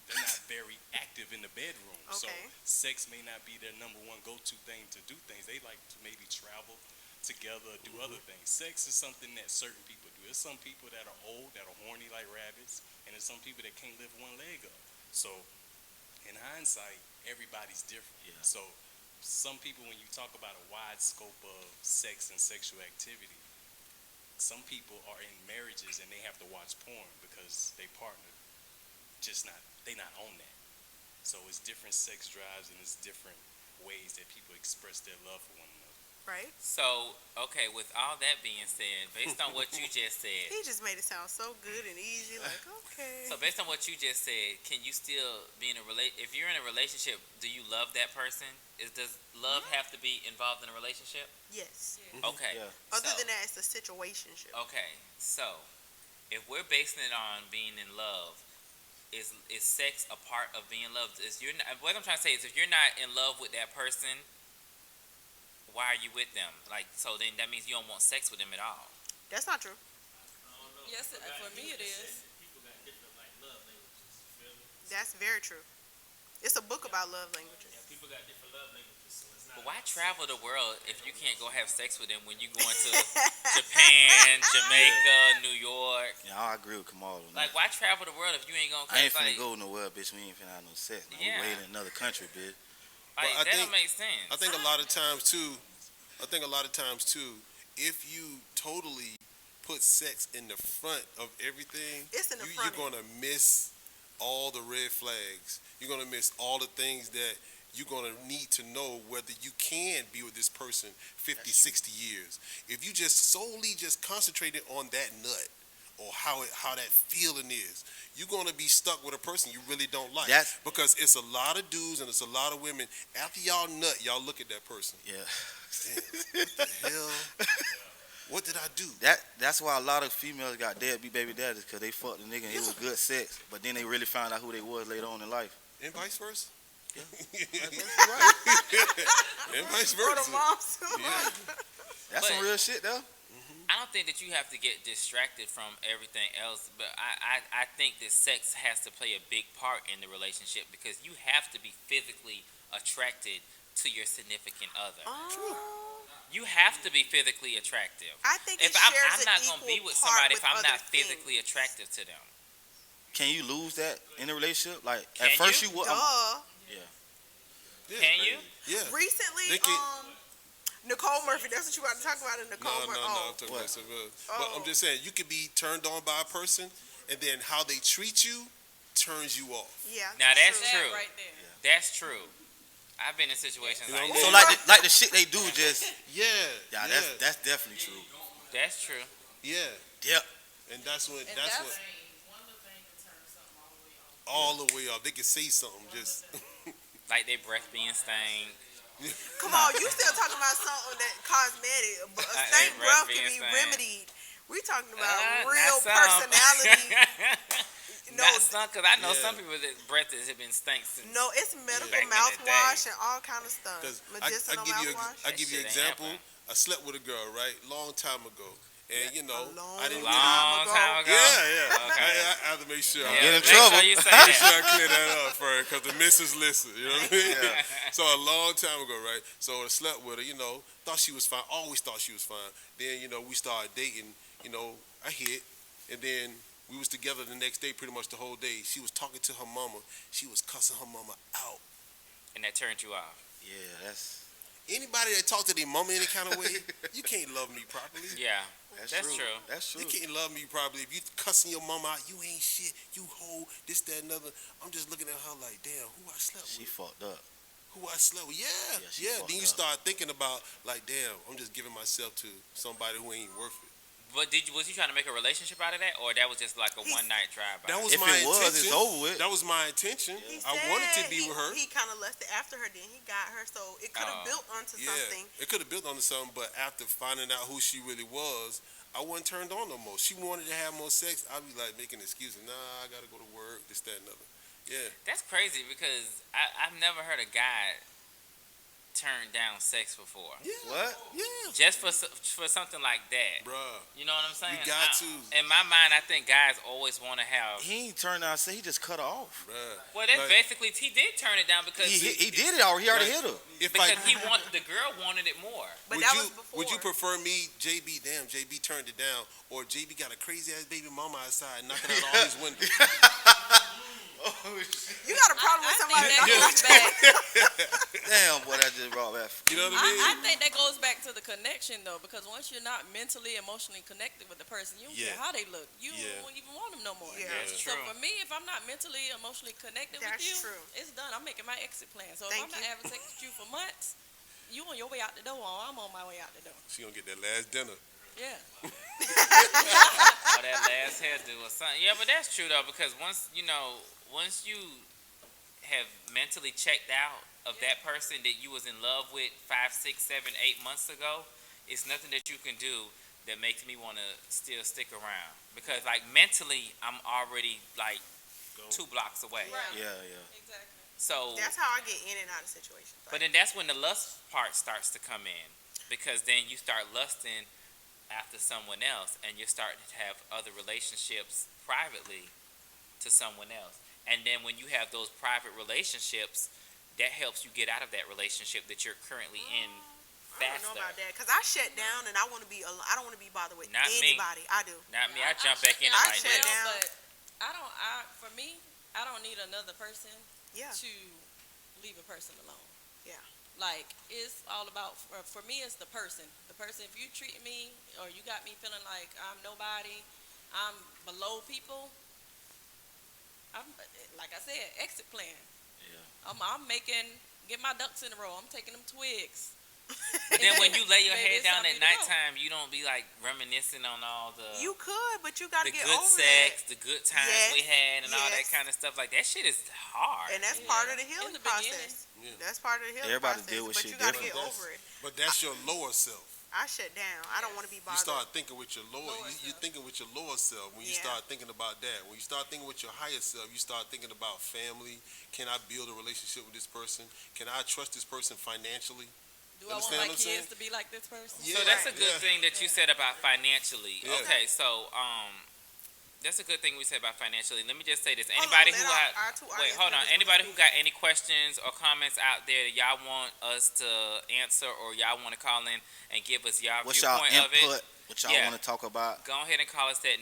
they're not very active in the bedroom. So Okay. sex may not be their number one go-to thing to do things. They like to maybe travel together, do other things. Sex is something that certain people do. There's some people that are old, that are horny like rabbits, and there's some people that can't lift one leg up. So in hindsight, everybody's different. Yeah. So some people, when you talk about a wide scope of sex and sexual activity, some people are in marriages and they have to watch porn because they partner they not on that. So it's different sex drives and it's different ways that people express their love for one another. Right? So, okay, with all that being said, based on what you just said, He just made it sound so good and easy. Like, okay. so based on what you just said, can you still be in a if you're in a relationship, do you love that person? Does love have to be involved in a relationship? Yes. Okay. Yeah. Other so- than that, it's a situationship. Okay, so if we're basing it on being in love, is sex a part of being loved? What I'm trying to say is, if you're not in love with that person, why are you with them? Like, so then that means you don't want sex with them at all. That's not true. Yes, for me it is. People got different love languages. That's very true. It's a book about love languages. People got different love languages, so it's not. But why travel the world if you can't go have sex with them when you going to Japan, Jamaica, New York? Yeah, I agree with Kamal on that. Like, why travel the world if you ain't gonna? I ain't like, finna go nowhere, bitch. We ain't finna have no sex. Man. Yeah. We way in another country, bitch. Like, Well, I that think- don't make sense. I think a lot of times too, if you totally put sex in the front of everything, It's in the you're front. gonna miss all the red flags. You're gonna miss all the things that you're gonna need to know whether you can be with this person 50, 60 years. If you just solely just concentrated on that nut or how that feeling is, you're gonna be stuck with a person you really don't like. That's- Because it's a lot of dudes and it's a lot of women. After y'all nut, y'all look at that person. Yeah. Damn, what the hell? What did I do? That's why a lot of females got deadbeat baby daddies, because they fucked the nigga and it was good sex, but then they really found out who they was later on in life. And vice versa. Yeah. And vice Or the versa. moms too. Yeah. That's some But- real shit, though. I don't think that you have to get distracted from everything else, but I think that sex has to play a big part in the relationship because you have to be physically attracted to your significant other. Oh, You have to be physically attractive. I think If it I'm, shares I'm an not gonna be equal with part somebody with if I'm other not things. physically attractive to them. Can you lose that in a relationship? Like, Can at first you? you would. Duh. Yeah. Can you? Yeah. Recently, They can- Nicole Murphy. That's what you want to talk about. Nicole No, Murphy. I'm talking about something else. But Oh. I'm just saying, you could be turned on by a person, and then how they treat you turns you off. Yeah. Now that's That true. right there. That's true. I've been in situations You know like what So that. like the shit they do just. Yeah. Yeah, yeah. that's definitely true. That's true. Yeah. Yep. And that's when And that's that's- what One little thing can turn something all the way off. all the way up. They can say something just Like their breath being stained. Come on, you still talking about something that cosmetic, but a I stank ain't breath being can be stank. remedied. We talking about Not real some. personality. No, Not some, because I know Yeah. some people that breath that have been stank since. no, it's medical Back in the mouthwash day. and all kind of stuff. because Medicinal mouthwash. I That give you shit ain't example. happen. I slept with a girl right long time ago, and you know long I didn't. Long time ago. Yeah. Okay. I have to make sure. Yeah, Get in make trouble. Sure you say Make sure that. I clear that up first, because the missus listen. You know what I mean? So a long time ago, right? So I slept with her. You know, thought she was fine. Always thought she was fine. Then we started dating. I hit, and then we was together the next day, pretty much the whole day. She was talking to her mama. She was cussing her mama out. And that turned you off. Yeah, that's Anybody that talk to their mama any kind of way, you can't love me properly. Yeah. that's That's true. true. That's true. You can't love me properly if you cussing your mama out. You ain't shit. You hoe. This, that, another. I'm just looking at her like, damn, who I slept She with? fucked up. Who I slept with? Yeah, Yeah, she fucked Then you up. start thinking about like, damn, I'm just giving myself to somebody who ain't worth it. But was you trying to make a relationship out of that, or that was just like a He's- one-night drive-by? That was If my it was, intention. it's over with. That was my intention. He I wanted to said be with her. He kind of lusted after her. Then he got her, so it could have Oh. built onto Yeah, something. it could have built onto something, but after finding out who she really was, I wasn't turned on no more. She wanted to have more sex. I'd be like making excuses. Nah, I gotta go to work. This, that, and other. Yeah. That's crazy because I've never heard a guy turn down sex before. Yeah. What? Yeah. Just for something like that. Bruh. You know what I'm saying? You got to. In my mind, I think guys always want to have. He ain't turned out. Say he just cut her off. Bruh. Well, that's Like, basically he did turn it down because He did it already. He already Like- hit her. if because I, the girl wanted it more. But would that you was before. would you prefer me, JB? Damn, JB turned it down, or JB got a crazy ass baby mama outside knocking out all his windows. You got a problem with I somebody think that knocking goes out your back. Damn, boy, that just brought back. You know what I mean? I think that goes back to the connection though, because once you're not mentally, emotionally connected with the person, you don't Yeah. care how they look. You Yeah. don't even want them no more. Yeah. That's So true. for me, if I'm not mentally, emotionally connected That's with you, true. it's done. I'm making my exit plan. So Thank if I'm not you. having sex with you for months, you on your way out the door, or I'm on my way out the door. She gonna get that last dinner. Yeah. Or that last hairdo or something. Yeah, but that's true though because once you have mentally checked out of that person that you was in love with 5, 6, 7, 8 months ago, it's nothing that you can do that makes me want to still stick around because like mentally I'm already like 2 blocks away. Right. Yeah, yeah. Exactly. So That's how I get in and out of situations. but then that's when the lust part starts to come in because then you start lusting after someone else and you start to have other relationships privately to someone else. And then when you have those private relationships, that helps you get out of that relationship that you're currently in I don't faster. know about that because I shut down and I want to be. I don't want to be bothered with Not me. anybody. I do. Not me. I jump back in I like shut this. down. But for me, I don't need another person Yeah. to leave a person alone. Yeah. Like, it's all about, for me, it's the person. The person, if you treat me or you got me feeling like I'm nobody, I'm below people, I'm, like I said, exit plan. Yeah. I'm get my ducks in a row. I'm taking them twigs. But then when you lay your Maybe head it's down something at to know. nighttime, you don't be like reminiscing on all the You could, but you got to the get good over sex, that. the good times Yes, we had, and all that yes. kind of stuff. Like that shit is hard. And that's Yeah. part of the In healing the beginning. process. Yeah. That's part of the healing Everybody process. deal with but shit you got to get different. over it. But that's your lower self. I shut down. I don't want to be You bothered. start thinking with your lower, Lower you're self. thinking with your lower self. When you Yeah. start thinking about that, when you start thinking with your higher self, you start thinking about family. Can I build a relationship with this person? Can I trust this person financially? Do I want Understand my what I'm saying? kids to be like this person? Yeah. So that's a good Yeah. thing that you said about financially. Yeah. Okay, so that's a good thing we said about financially. Let me just say this: Hold on, anybody let who our two wait, audience hold on, members anybody who speak. got any questions or comments out there that y'all want us to answer, or y'all want to call in and give us y'all What's y'all viewpoint of it, input? What y'all Yeah. want to talk about? go ahead and call us at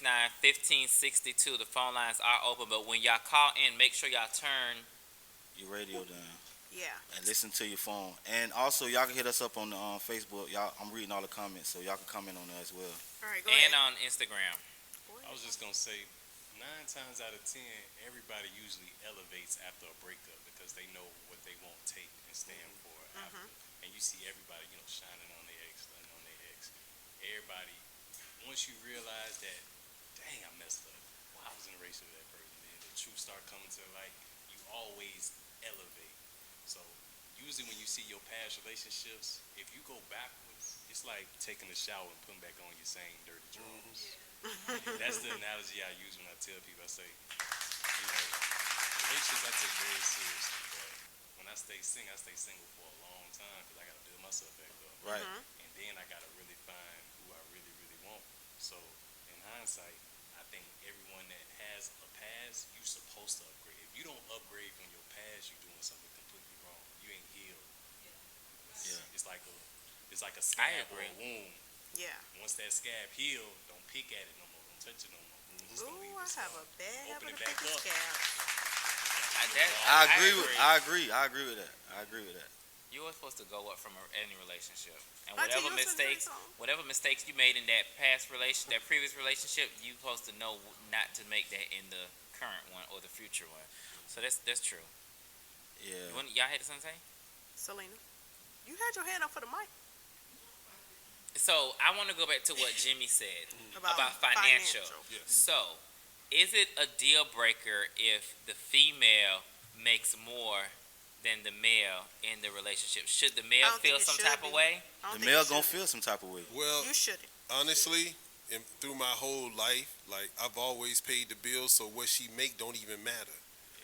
954-769-1562. The phone lines are open, but when y'all call in, make sure y'all turn. Your radio down Yeah. and listen to your phone. And also, y'all can hit us up on the Facebook. Y'all, I'm reading all the comments, so y'all can comment on that as well. All right, go And ahead. on Instagram. I was just gonna say, 9 times out of 10, everybody usually elevates after a breakup because they know what they won't take and stand for after. And you see everybody, shining on their ex, stunning on their ex. Everybody, once you realize that, dang, I messed up. Well, I was in a relationship with that person. Then the truth start coming to light. You always elevate. So usually when you see your past relationships, if you go backwards, it's like taking a shower and putting back on your same dirty drawers. That's the analogy I use when I tell people. I say, relationships I take very seriously, but when I stay single for a long time because I got to build myself back up. Right. And then I got to really find who I really, really want. So in hindsight, I think everyone that has a past, you're supposed to upgrade. If you don't upgrade from your past, you're doing something completely wrong. You ain't healed. Yeah. It's like a scab or a agree. wound. Yeah. Once that scab healed, don't pick at it no more. Don't touch it no more. Just don't leave Ooh, I the have scar. a bad Open habit it of back picking up. scabs. I agree with that. You were supposed to go up from any relationship, and Auntie, whatever you was gonna mistakes, say something? whatever mistakes you made in that that previous relationship, you supposed to know not to make that in the current one or the future one. So that's true. Yeah. Y'all had something to say? Selena, you had your hand up for the mic So I want to go back to what Jimmy said about financial. Yes. So, is it a deal breaker if the female makes more than the male in the relationship? Should the male don't think feel it some should type of be. way? I don't The think male you gonna should. feel some type of way. Well, You shouldn't. honestly, through my whole life, like I've always paid the bills, so what she make don't even matter.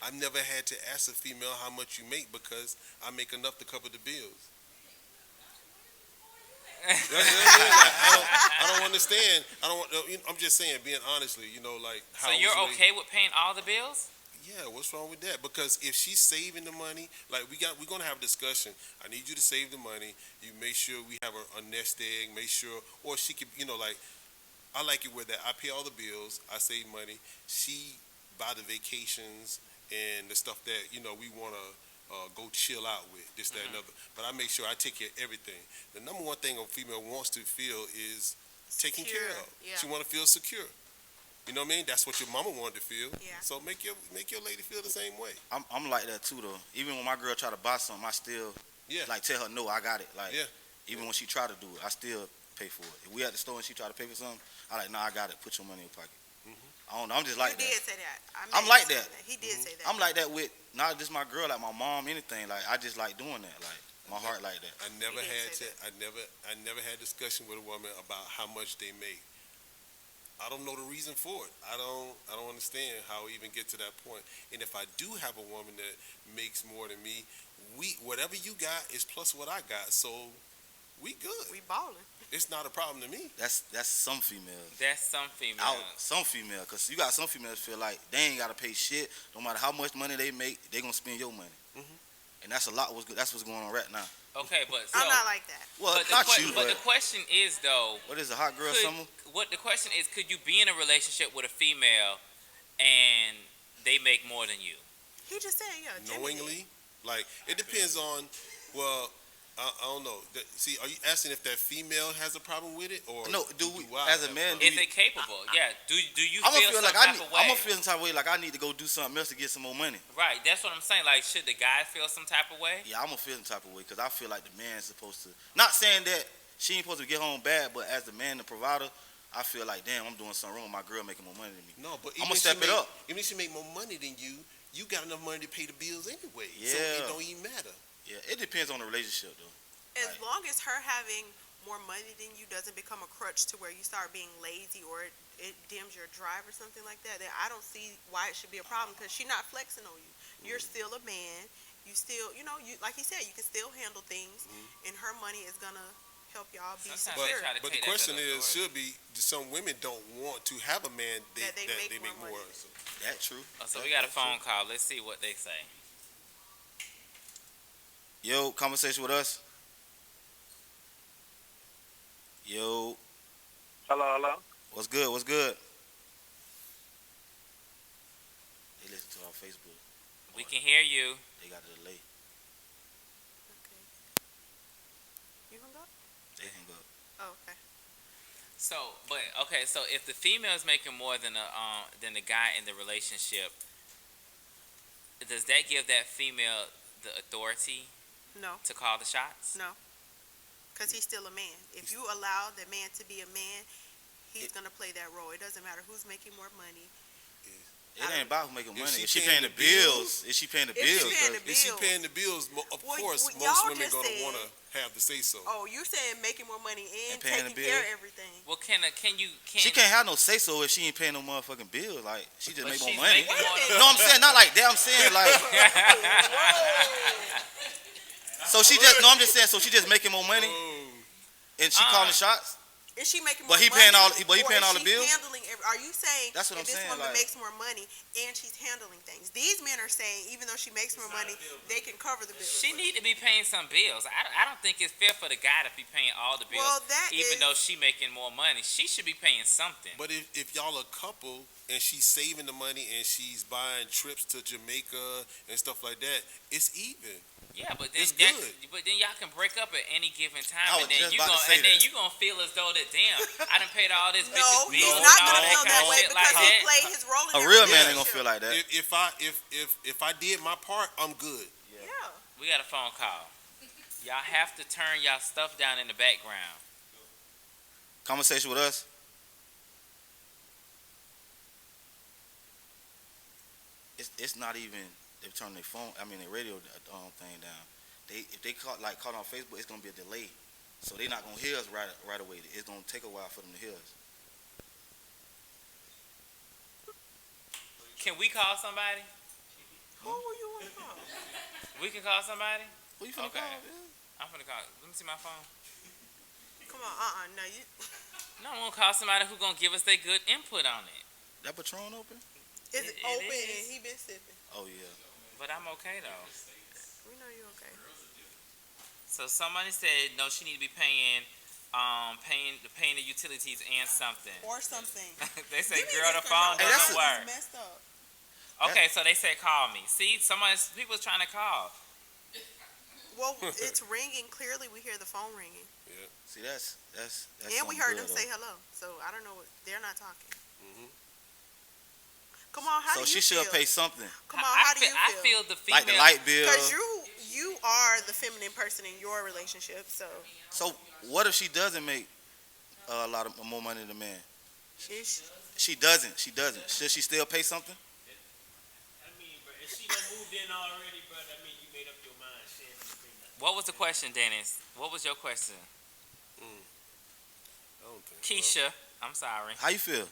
I've never had to ask a female how much you make because I make enough to cover the bills. That's what I mean. Like, I don't understand. I'm just saying, being honestly, like how. So you're I was raised- okay with paying all the bills? Yeah, what's wrong with that? Because if she's saving the money, like we're gonna have a discussion. I need you to save the money. You make sure we have a nest egg. Make sure, or she could, like I like it with that. I pay all the bills. I save money. She buy the vacations and the stuff that we wanna go chill out with. This, that, and other. But I make sure I take care of everything. The number one thing a female wants to feel is taken care Secure, of. yeah. She want to feel secure. You know what I mean? That's what your mama wanted to feel. Yeah. So make your lady feel the same way. I'm like that too though. Even when my girl try to buy something, I still Yeah. like tell her no, I got it. Like Yeah. even when she try to do it, I still pay for it. If we at the store and she try to pay for something, I like, nah, I got it. Put your money in your pocket. I don't know. I'm just like You that. did say that. I'm like He that. He did say that. I'm like that with not just my girl, like my mom, anything. Like I just like doing that. Like my heart like that. I never He did had say to. I never had discussion with a woman about how much they make. I don't know the reason for it. I don't understand how we even get to that point. And if I do have a woman that makes more than me, whatever you got is plus what I got. So we good. We balling. it's not a problem to me. That's some females. That's some females. Some female, cause you got some females feel like they ain't gotta pay shit. No matter how much money they make, they gonna spend your money. Mhm. And that's a lot. That's what's going on right now. Okay, but so, I'm not like that. Well, but, not the, you, but the question is though, what is a hot girl could, summer? what the question is, could you be in a relationship with a female and they make more than you? He just said, yeah. Jimmy did. Knowingly, like it depends on. Well, I don't know. See, are you asking if that female has a problem with it, or No, do we, I as a have man, problem? Is it capable? Yeah. Do you I'm feel gonna feel some like I type need, of way? I'm gonna feel some type of way like I need to go do something else to get some more money. Right. That's what I'm saying. Like, should the guy feel some type of way? Yeah, I'm gonna feel some type of way because I feel like the man's supposed to. Not saying that she ain't supposed to get home bad, but as the man, the provider, I feel like damn, I'm doing something wrong. My girl making more money than me. No, but I'ma even if step she it make- up. Even if she make more money than you got enough money to pay the bills anyway. So Yeah. it don't even matter. Yeah, it depends on the relationship though. As Right. long as her having more money than you doesn't become a crutch to where you start being lazy or it dims your drive or something like that, then I don't see why it should be a problem because she's not flexing on you. You're still a man. You still, you like he said, you can still handle things, and her money is gonna help y'all be Sometimes But, they secure. try to but the take that to question the is, authority. should be some women don't want to have a man That they make more more. money. So, That true. Oh, so we got a phone call. Let's see what they say. Yo, conversation with us. Yo, Hello. what's good? What's good? They listen to our Facebook. We can hear you. They got a delay. Okay. You hung up? They hang up. Oh, okay. So, but okay. So if the female is making more than the guy in the relationship, does that give that female the authority No, to call the shots? no. Because he's still a man. If you allow the man to be a man, he's going to play that role. It doesn't matter who's making more money. It ain't about who making If money. she Is she paying paying the the bills? bills? Is she paying the If she bills? paying the if she bills. paying the bills, of Well, course, well, most y'all women just gonna said- want to have the say so. Oh, you're saying making more money and, And paying taking the care bill? of everything. Well, can you She can't have no say so if she ain't paying no motherfucking bills. Like she just But make she's more money. making more than- No, I'm saying not like that. I'm saying like. So she just no. I'm just saying. So she just making more money and she calling the shots. Is she making But more he money? paying all- but he or paying is all the she bills? Handling are you saying That's what if I'm this saying, woman like- makes more money and she's handling things? These men are saying even though she makes more money, they can cover the bills. She need to be paying some bills. I don't think it's fair for the guy to be paying all the bills, Well, that even is- though she making more money. She should be paying something. But if y'all a couple and she's saving the money and she's buying trips to Jamaica and stuff like that, it's even. Yeah, but then It's good. but then y'all can break up at any given time, I and was then just you about to gonna say and then that. you gonna feel as though that damn, I done paid all this No, bitch's he's bills not and all gonna that feel kind that of way shit because like he that. played his role in A your real man ain't relationship. gonna feel like that. If I did my part, I'm good. Yeah. We got a phone call. Y'all have to turn y'all stuff down in the background. Conversation with us. It's not even they turn their phone. I mean their radio thing down. If they call on Facebook, it's gonna be a delay. So they not gonna hear us right away. It's gonna take a while for them to hear us. Can we call somebody? Who you want to call? We can call somebody. Who you finna Okay. call? Man? I'm gonna call. Let me see my phone. Come on, no, you. No, I'm gonna call somebody who gonna give us their good input on it. That Patron open? Is It it open is. and he been sipping? Oh yeah. But I'm okay though. We know you okay. So somebody said no, she need to be paying the utilities and something. Or something. They say, You need girl, to the phone figure out doesn't why work. he's messed up. Okay, so they said call me. See, people's trying to call. Well, it's ringing. Clearly, we hear the phone ringing, See that's and we something heard good, them though. say hello. So I don't know. They're not talking. Mhm. Come on, how So do she you should feel? pay something. Come on, how do you I feel? feel the female. Like the light bill. Because you are the feminine person in your relationship. So So what if she doesn't make a lot of more money than the man? She doesn't. Should she still pay something? I mean, bro, if she done moved in already, bro, that mean you made up your mind. She ain't gonna pay nothing. What was the question, Dennis? What was your question? I don't think. Keisha, I'm sorry. How you feel?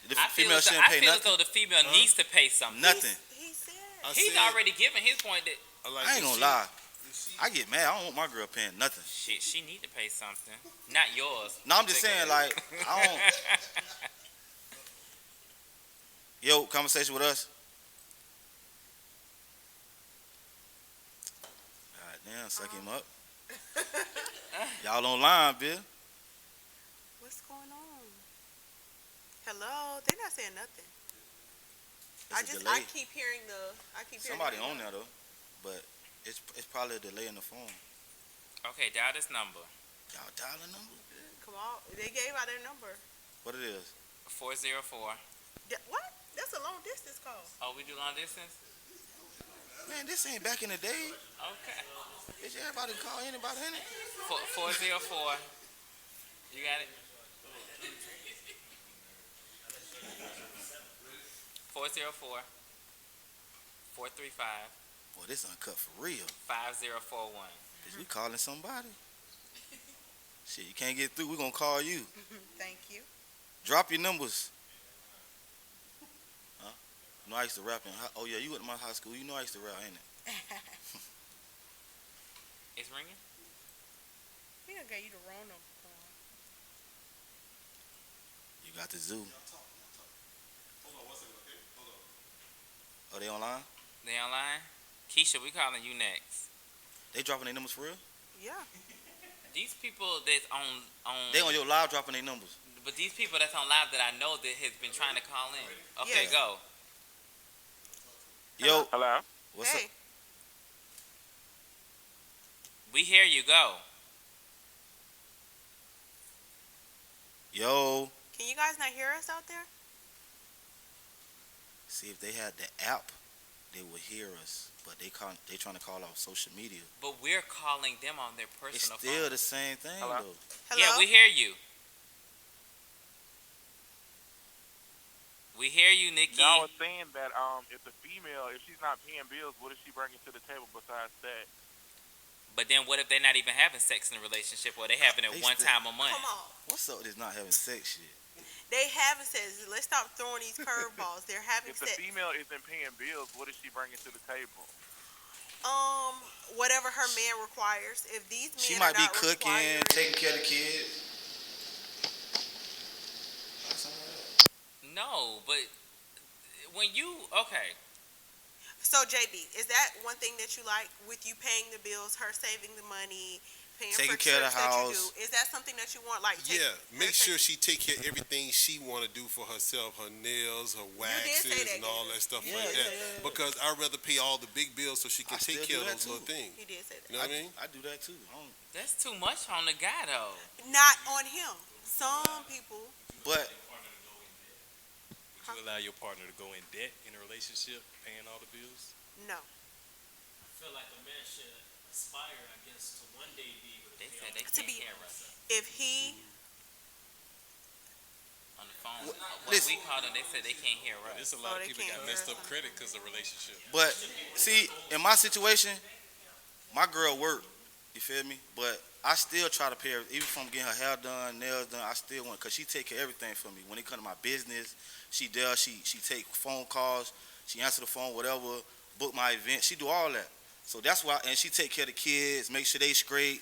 The I feel, female as though, shouldn't I pay feel as nothing. though the female needs to pay something. Nothing. he said. I He's said- already given his point that I like I ain't if gonna she- lie. if I get mad. I don't want my girl paying nothing. Shit, she need to pay something. Not yours. No, I'm just saying, like, I don't. Yo, conversation with us. God damn, suck him up. Y'all online, Bill. What's going on? Hello? They're not saying nothing. It's a delay. I keep hearing Somebody the- on there though, but it's probably a delay in the phone. Okay, dial this number. Y'all dial a number? Come on. They gave out their number. What it is? 404. What? That's a long distance call. Oh, we do long distance? Man, this ain't back in the day. Okay. Is everybody call anybody in it? 404. You got it? 404 435 Boy, this uncut for real. 5041. Is we calling somebody? Shit, you can't get through. We gonna call you. Thank you. Drop your numbers. Huh? You know I used to rap in. Oh yeah, you went to my high school. You know I used to rap, ain't it? It's ringing? We done gave you the wrong number. You got the zoo. Oh, they online? They online? Keisha, we calling you next. They dropping their numbers for real? Yeah. These people that's on They on your live dropping their numbers. but these people that's on live that I know that has been trying to call in. Okay, Yes. go. Yo, Hello? what's Hey. up? We hear you, go. Yo, Can you guys not hear us out there? see if they had the app, they would hear us. But they trying to call off social media. But we're calling them on their It's personal still phone. the same thing Hello? though. Hello? Yeah, we hear you. We hear you, Nikki. Y'all was saying that if the female, if she's not paying bills, what is she bringing to the table besides that? But then what if they're not even having sex in a relationship or they having it They one still- time a month? Come on. What's up with this not having sex shit? They haven't said, let's stop throwing these curveballs. They're having If the sex. female isn't paying bills, what is she bringing to the table? Whatever her man requires. If these men She are might be not cooking, requiring- taking care of the kids. No, but when you okay, So JB, is that one thing that you like with you paying the bills, her saving the money, paying Taking for care of trips the that house. you do? Is that something that you want? Like, Yeah, make her sure she take care of everything she want to do for herself, her nails, her waxes, say that, and all didn't that stuff Yeah, like yeah, that. yeah. Because I'd rather pay all the big bills so she can I take still care do of that those too. little things. He did say that. You know what I mean? I do that too. that's too much on the guy though. Not on him. Some people. But Would you allow your partner to go in debt in a relationship, paying all the bills? No. I feel like a man should aspire, I guess, to one day be able to They pay said all they the To can't be- hear us If he, on the phone. When listen. we called them, they said they can't hear us. There's a Oh, lot of they people can't got hear messed us. up credit because of relationship. But see, in my situation, my girl work. You feel me? But I still try to pay her, even if I'm getting her hair done, nails done. I still want, cause she take care of everything for me. When it come to my business, she does. She take phone calls. She answer the phone, whatever. Book my event. She do all that. So that's why, and she take care of the kids, make sure they straight,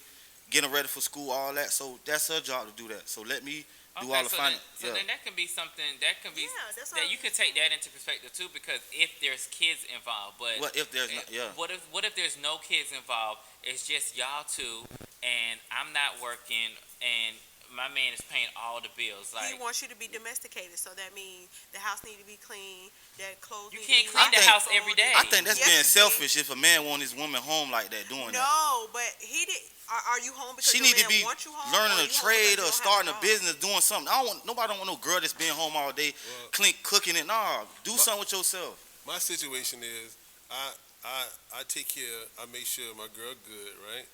get them ready for school, all that. So that's her job to do that. So let me do all the so finance. then, so then that can be something that can be Yeah, that's that what you can take that into perspective too, because if there's kids involved, but What if there's not? Yeah. what if there's no kids involved? It's just y'all two, and I'm not working, and my man is paying all the bills. he Like wants you to be domesticated, so that means the house need to be clean, that clothes you need can't to be clean the think- house every day. I think that's Yes, being you selfish if a man want his woman home like that, doing that. No, but he did. Are you home because She your need to man be wants you home, learning or a you home trade because or you don't starting have a business, doing something. Nobody don't want no girl that's been home all day, Well, cooking it. Nah, do something with yourself. My situation is, I take care. I make sure my girl good, right?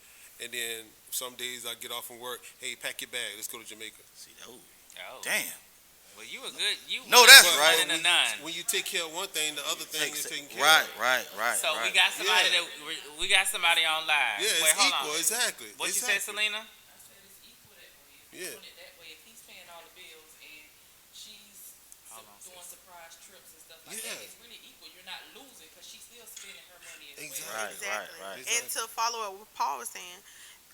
And then some days I get off from work. Hey, pack your bag. Let's go to Jamaica. See, oh, Oh, damn. well, you a good. You No, that's one right. in a nine. When you take care of one thing, the other thing is taken care Right, of. right. So we got somebody Yeah. that we got somebody on live. Yeah, Wait, it's hold equal. on. Exactly. What you exactly. said, Selena? I said it's equal that way. If Yeah. you're doing it that way, if he's paying all the bills and she's Hold on. doing surprise trips and stuff like Yeah. that. It's really equal. You're not losing because she's still spending her money as Exactly. well. Right, Exactly. right. And to follow up what Paul was saying,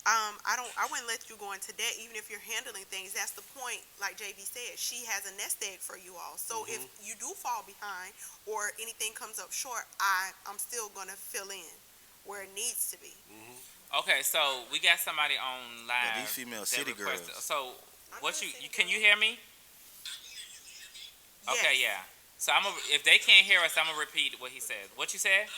I wouldn't let you go into debt even if you're handling things. That's the point, like JB said. She has a nest egg for you all. So if you do fall behind or anything comes up short, I'm still gonna fill in where it needs to be. Okay, so we got somebody on live. Yeah, these female that city requested- girls. So I'm what gonna you say can you no. hear me? Okay, Yes. yeah. So if they can't hear us, I'm gonna repeat what he said. What you said?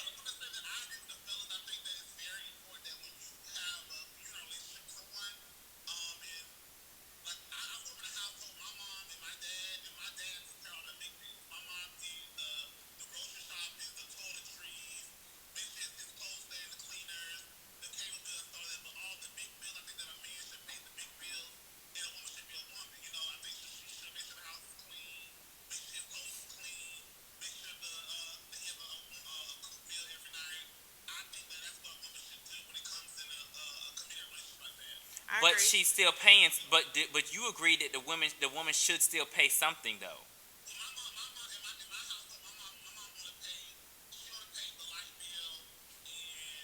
I But agree. she's still paying. But you agreed that the woman should still pay something though.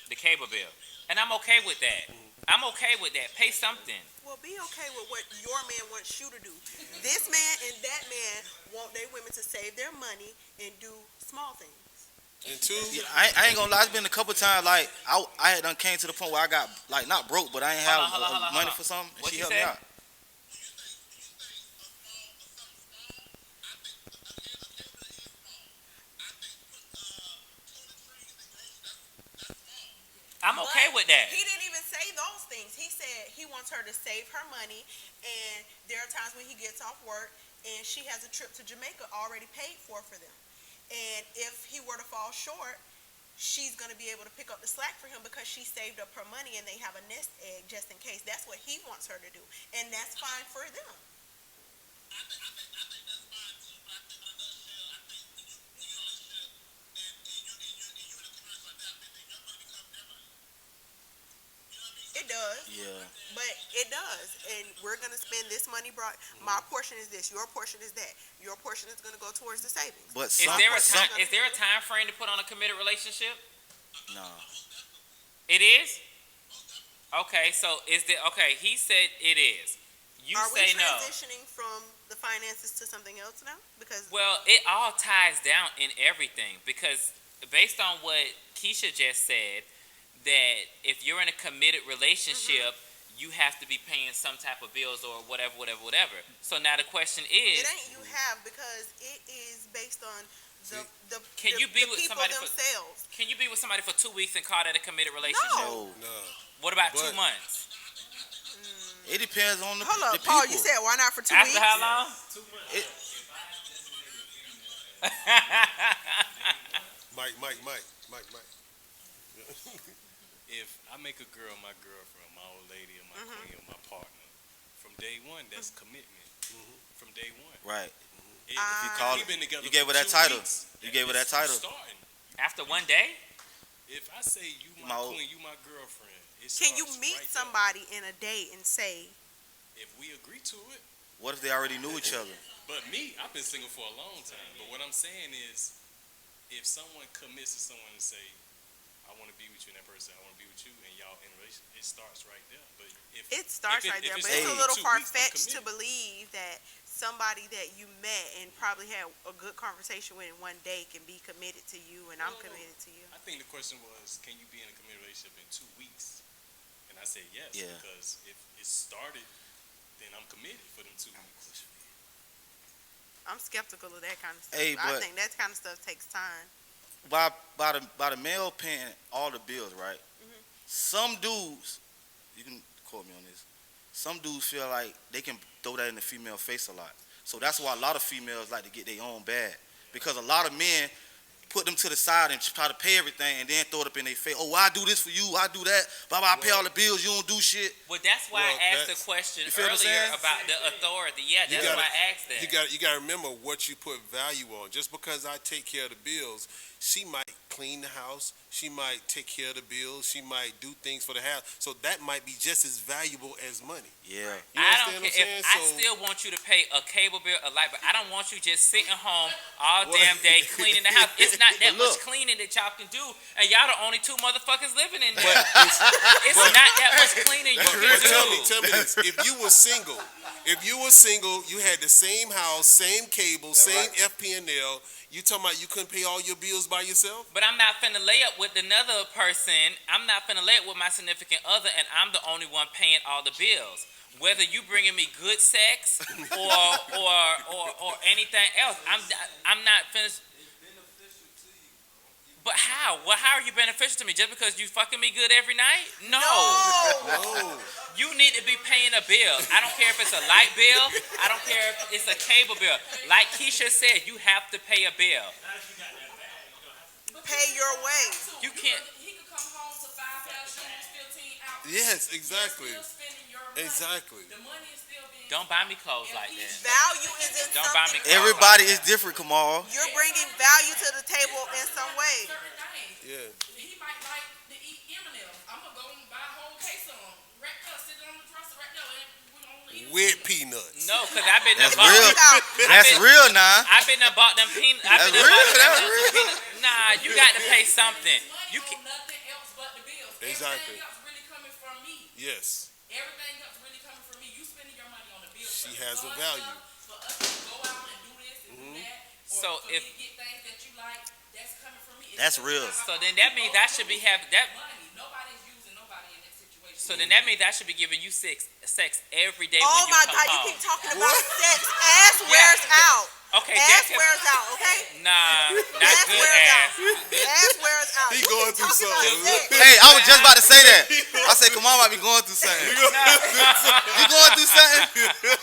The cable bill, and I'm okay with that. I'm okay with that. Pay something. Well, be okay with what your man wants you to do. This man and that man want their women to save their money and do small things. And two, Yeah, I ain't gonna lie. It's been a couple times like I had done came to the point where I got like not broke, but I ain't have Hold on. money for something. And What she you helped me say? out. I'm okay with that. He didn't even say those things. He said he wants her to save her money, and there are times when he gets off work and she has a trip to Jamaica already paid for them. And if he were to fall short, she's going to be able to pick up the slack for him because she saved up her money and they have a nest egg just in case. That's what he wants her to do, and that's fine for them. It does. Yeah. But it does, and we're gonna spend this money. My portion is this. Your portion is that. Your portion is gonna go towards the savings. But Is some, there a some time? Is there a time frame to put on a committed relationship? nah. It is. Okay, so is there? Okay, he said it is. You Are we say no. transitioning from the finances to something else now? Because Well, it all ties down in everything because based on what Keisha just said, that if you're in a committed relationship, you have to be paying some type of bills or whatever. So now the question is, it ain't you have, because it is based on the Can the, you be the with people somebody for- themselves. can you be with somebody for 2 weeks and call that a committed relationship? No. no. What about But- 2 months? It depends on the, Hold the up, people. Paul. You said why not for 2 After weeks? how long? It- Mike. If I make a girl my girlfriend, my old lady, or my queen, or my partner, from day one, that's commitment. From day one. right. If you call we've been together you gave for her that 2 title. weeks, You gave her that it's title. Starting. After 1 day? If I say you my My old- queen, you my girlfriend, it Can you starts meet right somebody in a day and say, there. If we agree to it, What if they already knew each other? but me, I've been single for a long time. But what I'm saying is, if someone commits to someone and say, I want to be with you and that person, I want to be with you, and y'all in a relationship, it starts right there. But if it starts right there, but it's a Hey. little 2 far weeks, I'm fetched to committed. believe that somebody that you met and probably had a good conversation with in one day can be committed to you, and I'm No. committed to you. I think the question was, can you be in a committed relationship in 2 weeks? And I said yes, Yeah. because if it started, then I'm committed for them 2 weeks. I'm skeptical of that kind of stuff. Hey, I but- think that kind of stuff takes time. By the male paying all the bills, right? Some dudes, you can quote me on this. Some dudes feel like they can throw that in the female face a lot. So that's why a lot of females like to get their own bag, because a lot of men put them to the side and try to pay everything and then throw it up in their face. Oh, I do this for you, I do that. Blah, blah, I pay all the bills, you don't do shit. Well, that's why Well, I asked the that's- question You feel what I'm earlier saying? about the authority. Yeah, that's gotta- why I asked that. You got to remember what you put value on. Just because I take care of the bills, she might clean the house. She might take care of the bills. She might do things for the house. So that might be just as valuable as money. Yeah. You I understand don't what care I'm saying? if I still want you to pay a cable bill, a light bill. I don't want you just sitting home all damn day cleaning the house. It's not that much cleaning that y'all can do, and y'all the only two motherfuckers living in there. It's not that much cleaning you can But do. tell me this. If you were single, you had the same house, same cable, same FPNL, you talking about you couldn't pay all your bills by yourself? But I'm not finna lay up with another person. I'm not finna lay up with my significant other, and I'm the only one paying all the bills. Whether you bringing me good sex or anything else, I'm not finished. But how? Well, how are you beneficial to me? Just because you fucking me good every night? No. No. You need to be paying a bill. I don't care if it's a light bill. I don't care if it's a cable bill. Like Keisha said, you have to pay a bill. Pay your way. You can't. He could come home to 5 pair of shoes, 15 outfits. Yes, exactly. You're still spending your money. Exactly. The money is still being. Don't buy me clothes like that. Value is in Don't buy me something. clothes. Everybody is different, Kamal. You're bringing value to the table in some way. Certain things. Yeah. He might like to eat M&M's. I'm gonna go and buy a whole case of them. Right there, sitting on the dresser right there, and we gonna eat. With peanuts. No, because I've been That's there real. That's real now. I've been there bought them peanuts. That's real. Nah, you got to pay something. You Money can. on nothing else but the bills. Exactly. Everything else really coming from me. Yes. Everything else really coming from me. You spending your money on the bills. She But has a for us value. For us to go out and do this and do that, or So for if- me to get things that you like, that's coming from me. It's That's just real. not So about then that means that should be having that. money. Nobody's using nobody in that situation. So then that means that should be giving you sex every day Oh when you my come God, you home. keep talking about sex. Ass wears out. Okay, Ass that can, wears out, okay? nah, not Ass good wears out. ass. Ass wears out. He You going keep through talking about something. sex. Hey, I was just about to say that. I said, Kamal might be going through something. You going through something?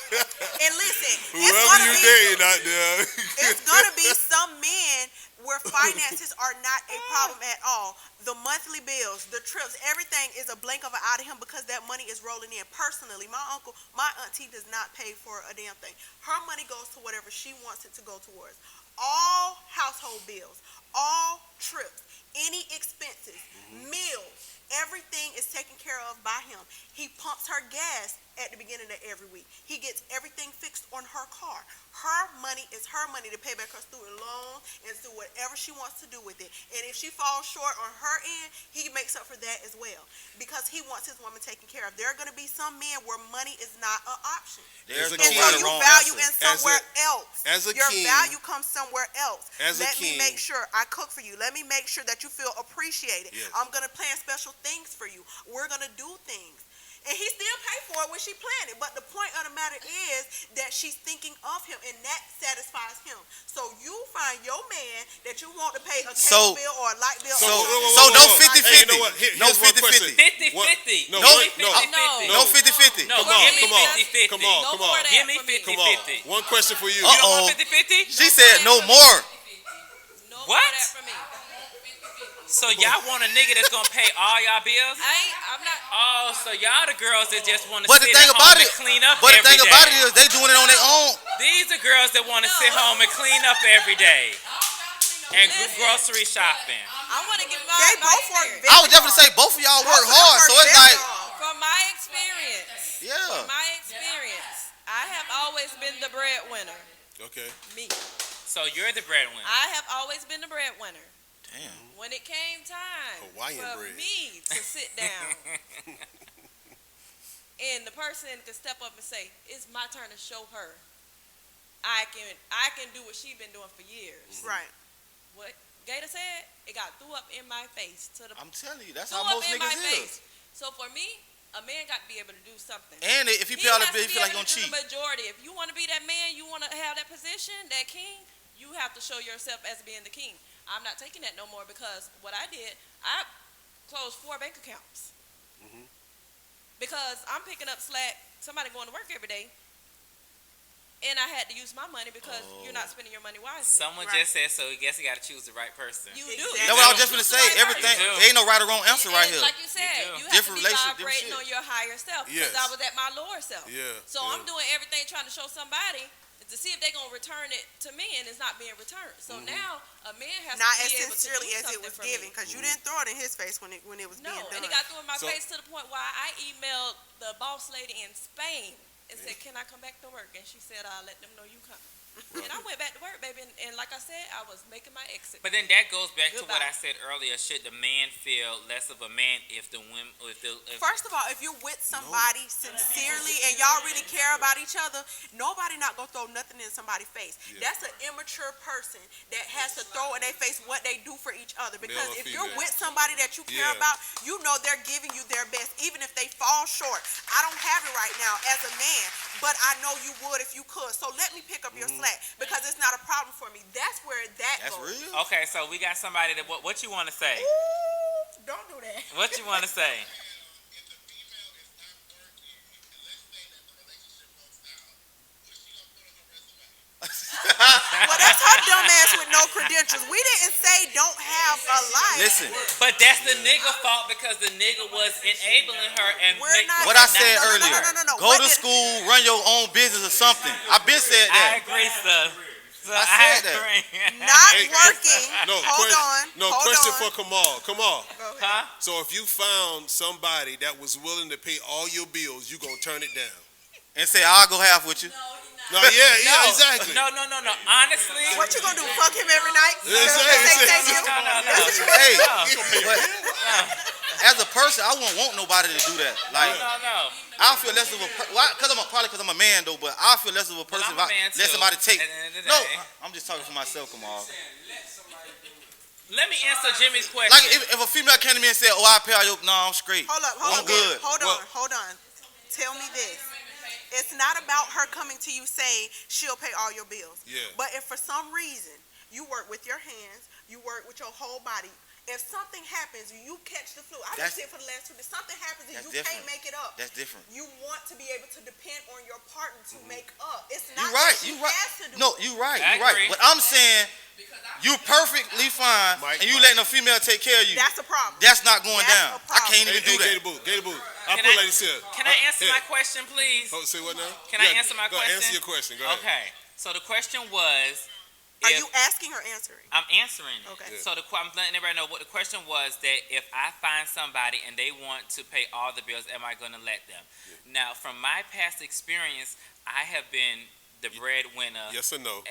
And listen, Whoever you dating out there. it's gonna be some men where finances are not a problem at all. The monthly bills, the trips, everything is a blink of an eye to him because that money is rolling in. Personally, my auntie does not pay for a damn thing. Her money goes to whatever she wants it to go towards. All household bills, all trips, any expenses, meals, everything is taken care of by him. He pumps her gas at the beginning of every week. He gets everything fixed on her car. Her money is her money to pay back her student loans and do whatever she wants to do with it. And if she falls short on her end, he makes up for that as well because he wants his woman taken care of. There are going to be some men where money is not an option. There's As a no And king, so right or you wrong value answer. in somewhere else. as a Your king- value comes somewhere else. As a Let me king- make sure I cook for you. Let me make sure that you feel appreciated. Yes. I'm going to plan special things for you. We're going to do things. And he still pay for it when she planned it. But the point of the matter is that she's thinking of him, and that satisfies him. So you find your man that you want to pay a So- cable bill or a light bill. So- or so no 50-50. Hey, you know what? No Here's one 50-50. question. 50-50. No, No, one- no, no. No 50-50. No, Come on, give me come on. 50-50. Come on, No come more on. of that Give me for me. 50-50. Come on. One question for you. You don't Uh-oh. want 50-50? She said no more. No What? more of that for me. So y'all want a nigga that's gonna pay all y'all bills? I'm not. Oh, so y'all the girls that just want to But the sit thing at about home it, and clean up but the every thing day. about it is they doing it on their own. These are girls that want to sit home and clean up every day and go Listen, grocery shopping. I want to give my, They my both work experience. I was definitely say both of y'all work Both of them hard, work so it's very like, hard. From my experience, yeah. I have always been the breadwinner. Okay. Me. So you're the breadwinner. I have always been the breadwinner. Damn. When it came time Hawaiian for bread. me to sit down and the person to step up and say, "It's my turn to show her I can do what she's been doing for years." Right. What Gator said, it got threw up in my face to the I'm telling you, that's threw how up most in my niggas face. is. So for me, a man got to be able to do something. And if he He pay all the has bill, to he be feel like he able gonna to do cheat. the majority. If you want to be that man, you want to have that position, that king, you have to show yourself as being the king. I'm not taking that no more because what I did, I closed 4 bank accounts. Mhm. Because I'm picking up slack, somebody going to work every day, and I had to use my money because you're not spending your money wisely. Someone Right. just said so. I guess you got to choose the right person. You do. Exactly. That's what I was just gonna Choose the say. right Everything, You do. there ain't no right or wrong answer And right here. Like you said, You do. you have Different to be relationship, different vibrating shit. on your higher self. Yes. Because I was at my lower self. Yeah, So yeah. I'm doing everything trying to show somebody to see if they're gonna return it to me, and it's not being returned. So now a man has Not to as be able to sincerely do as it something was for given, me. because you didn't throw it in his face when it was No, being done. and it got through in my So- face to the point where I emailed the boss lady in Spain and said, "Can I come back to work?" And she said, "I'll let them know you come." And I went back to work, baby, and like I said, I was making my exit. But then that goes back to what Goodbye. I said earlier. Should the man feel less of a man if the women, if First of all, if you're with somebody sincerely and y'all really care about each other, nobody not gonna throw nothing in somebody's face. Yeah. That's an immature person that has to throw in their face what they do for each other. Because Male or if you're female. with somebody that you care Yeah. about, you know they're giving you their best, even if they fall short. I don't have it right now as a man, but I know you would if you could. So let me pick up your slack, because it's not a problem for me. That's where that That's goes. real. okay, so we got somebody that what you want to say? Ooh, don't do that. What you want to say? Well, that's her dumb ass with no credentials. We didn't say don't have a life. Listen, But that's the nigga fault because the nigga was enabling her and We're not- what I said no, no, no, earlier. no. Go What to did- school, run your own business or something. I've been said I that. agree, sir. So I said that. agree. Not Hey, working. No, Hold on. No, hold question on. for Kamal. Kamal. Go ahead. Huh? So if you found somebody that was willing to pay all your bills, you gonna turn it down? And say, I'll go half with you. No, yeah, No, exactly. No. Honestly, What you gonna do? Fuck him every night? Yeah, Say thank you? no. Hey, No. but as a person, I wouldn't want nobody to do that. Like, No. I feel less of a probably because I'm a man though, but I feel less of a person I'm if a I man, let too, somebody take. at the end of the No, day. I'm just talking for myself, Kamal. Let me answer Jimmy's question. Like if a female came to me and said, "Oh, I pay all your," no, I'm straight. Hold up. I'm good. Hold on. Tell me this. It's not about her coming to you saying she'll pay all your bills. Yeah. But if for some reason you work with your hands, you work with your whole body, if something happens, you catch the flu. I That's- just said for the last 2 days, something happens and That's you different. can't make it up. That's different. You want to be able to depend on your partner to make up. It's not You right. that she You right. has to do No, it. you right. I You right. agree. But I'm saying you perfectly fine, and you letting a female take care of you. That's a problem. That's not going That's down. a I problem. can't even do that. Gator Boo. I'll Can put it I- like this here. Can I answer Here. my question, please? Oh, say what now? Can I answer my go question? Answer your question. Go ahead. Okay. So the question was, Are if you asking or answering? I'm answering. Okay. Yeah. So I'm letting everybody know what the question was, that if I find somebody and they want to pay all the bills, am I going to let them? Now, from my past experience, I have been the breadwinner. Yes or no?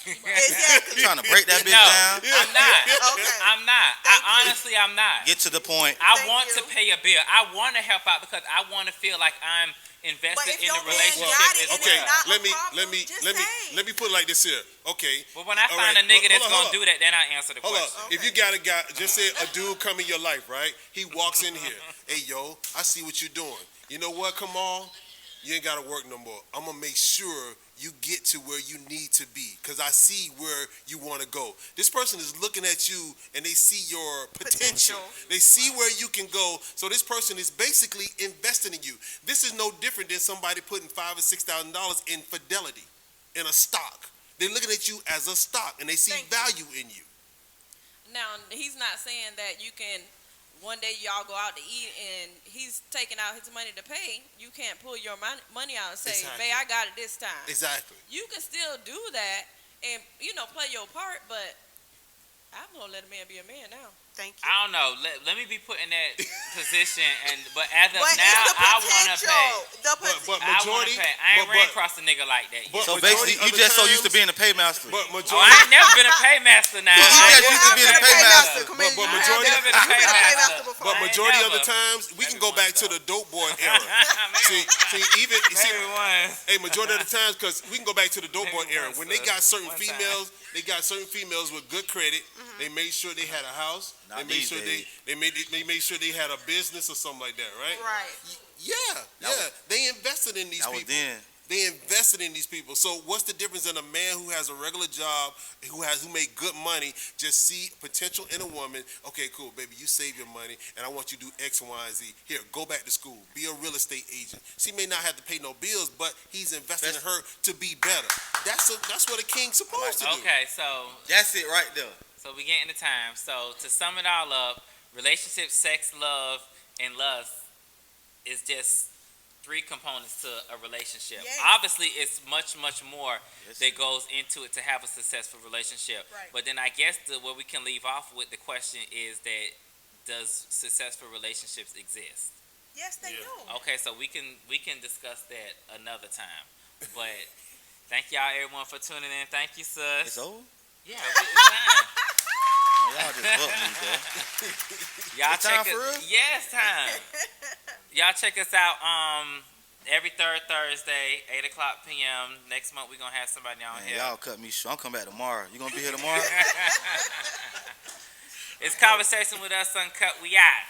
Exactly. You trying to break that bitch No, down? I'm not. Okay. I'm not. Thank you. Honestly, I'm not. Get to the point. I Thank want to you. pay a bill. I want to help out because I want to feel like I'm But invested if in your the man relationship got it as and Okay, it's well. not let a me problem, just say. let me put it like this here. Okay. But when I All find right, a nigga that's hold on, gonna do that, then I answer the Hold question. up. If you got a guy, just say a dude come in your life, right? He walks in here. Hey, yo, I see what you're doing. You know what, Kamal? You ain't got to work no more. I'm going to make sure you get to where you need to be because I see where you want to go. This person is looking at you and they see your potential. They see where you can go. So this person is basically investing in you. This is no different than somebody putting $5,000 or $6,000 in Fidelity, in a stock. They're looking at you as a stock and they see Thank you. value in you. Now, he's not saying that you can, one day y'all go out to eat and he's taking out his money to pay. You can't pull your money out and say, Exactly. babe, I got it this time. Exactly. You can still do that and, play your part, but I'm going to let a man be a man now. Thank you. I don't know. Let me be put in that position, but as of But now, it's the I want to potential. pay. The But I want to majority, pay. I ain't but- ran but- across a nigga like that yet. but- So majority basically, you of the just so used to times- being a paymaster. But Oh, majority, I ain't never been a paymaster now. You I just ain't used to never being a been paymaster. Come here, But you majority- have I've been been a a paymaster. paymaster before. but I ain't majority of the never. times, we can go back to the dope boy era. see, Maybe once. hey, majority of the times, because we can go back to the dope boy Maybe era. once, When they sir. got certain One time. females, they got certain females with good credit. Mm-hmm. They made sure they had a house. Not They made these sure days. they made sure they had a business or something like that, right? Right. Yeah, That was- they invested in these That was people. then. They invested in these people. So what's the difference in a man who has a regular job, who make good money, just see potential in a woman? Okay, cool, baby, you save your money, and I want you to do X, Y, and Z. Here, go back to school, be a real estate agent. She may not have to pay no bills, but he's investing in her to be better. That's what a king's supposed to do. Okay, so That's it right there. we get into time. So to sum it all up, relationship, sex, love, and lust is just three components to a relationship. Yes. Obviously, it's much more Yes, that sir. goes into it to have a successful relationship. Right. But then I guess what we can leave off with the question is that does successful relationships exist? Yes, they Yeah. do. Okay, so we can discuss that another time. But thank y'all everyone for tuning in. Thank you, sis. It's over. Yeah, it's time. Oh, y'all just booked me, bro. Y'all It's time check for us. real? Yes, time. Y'all check us out every third Thursday, 8:00 p.m. Next month we're gonna have somebody on Man, here. y'all cut me short. I'm coming back tomorrow. You gonna be here tomorrow? It's Conversation with Us Uncut. We out.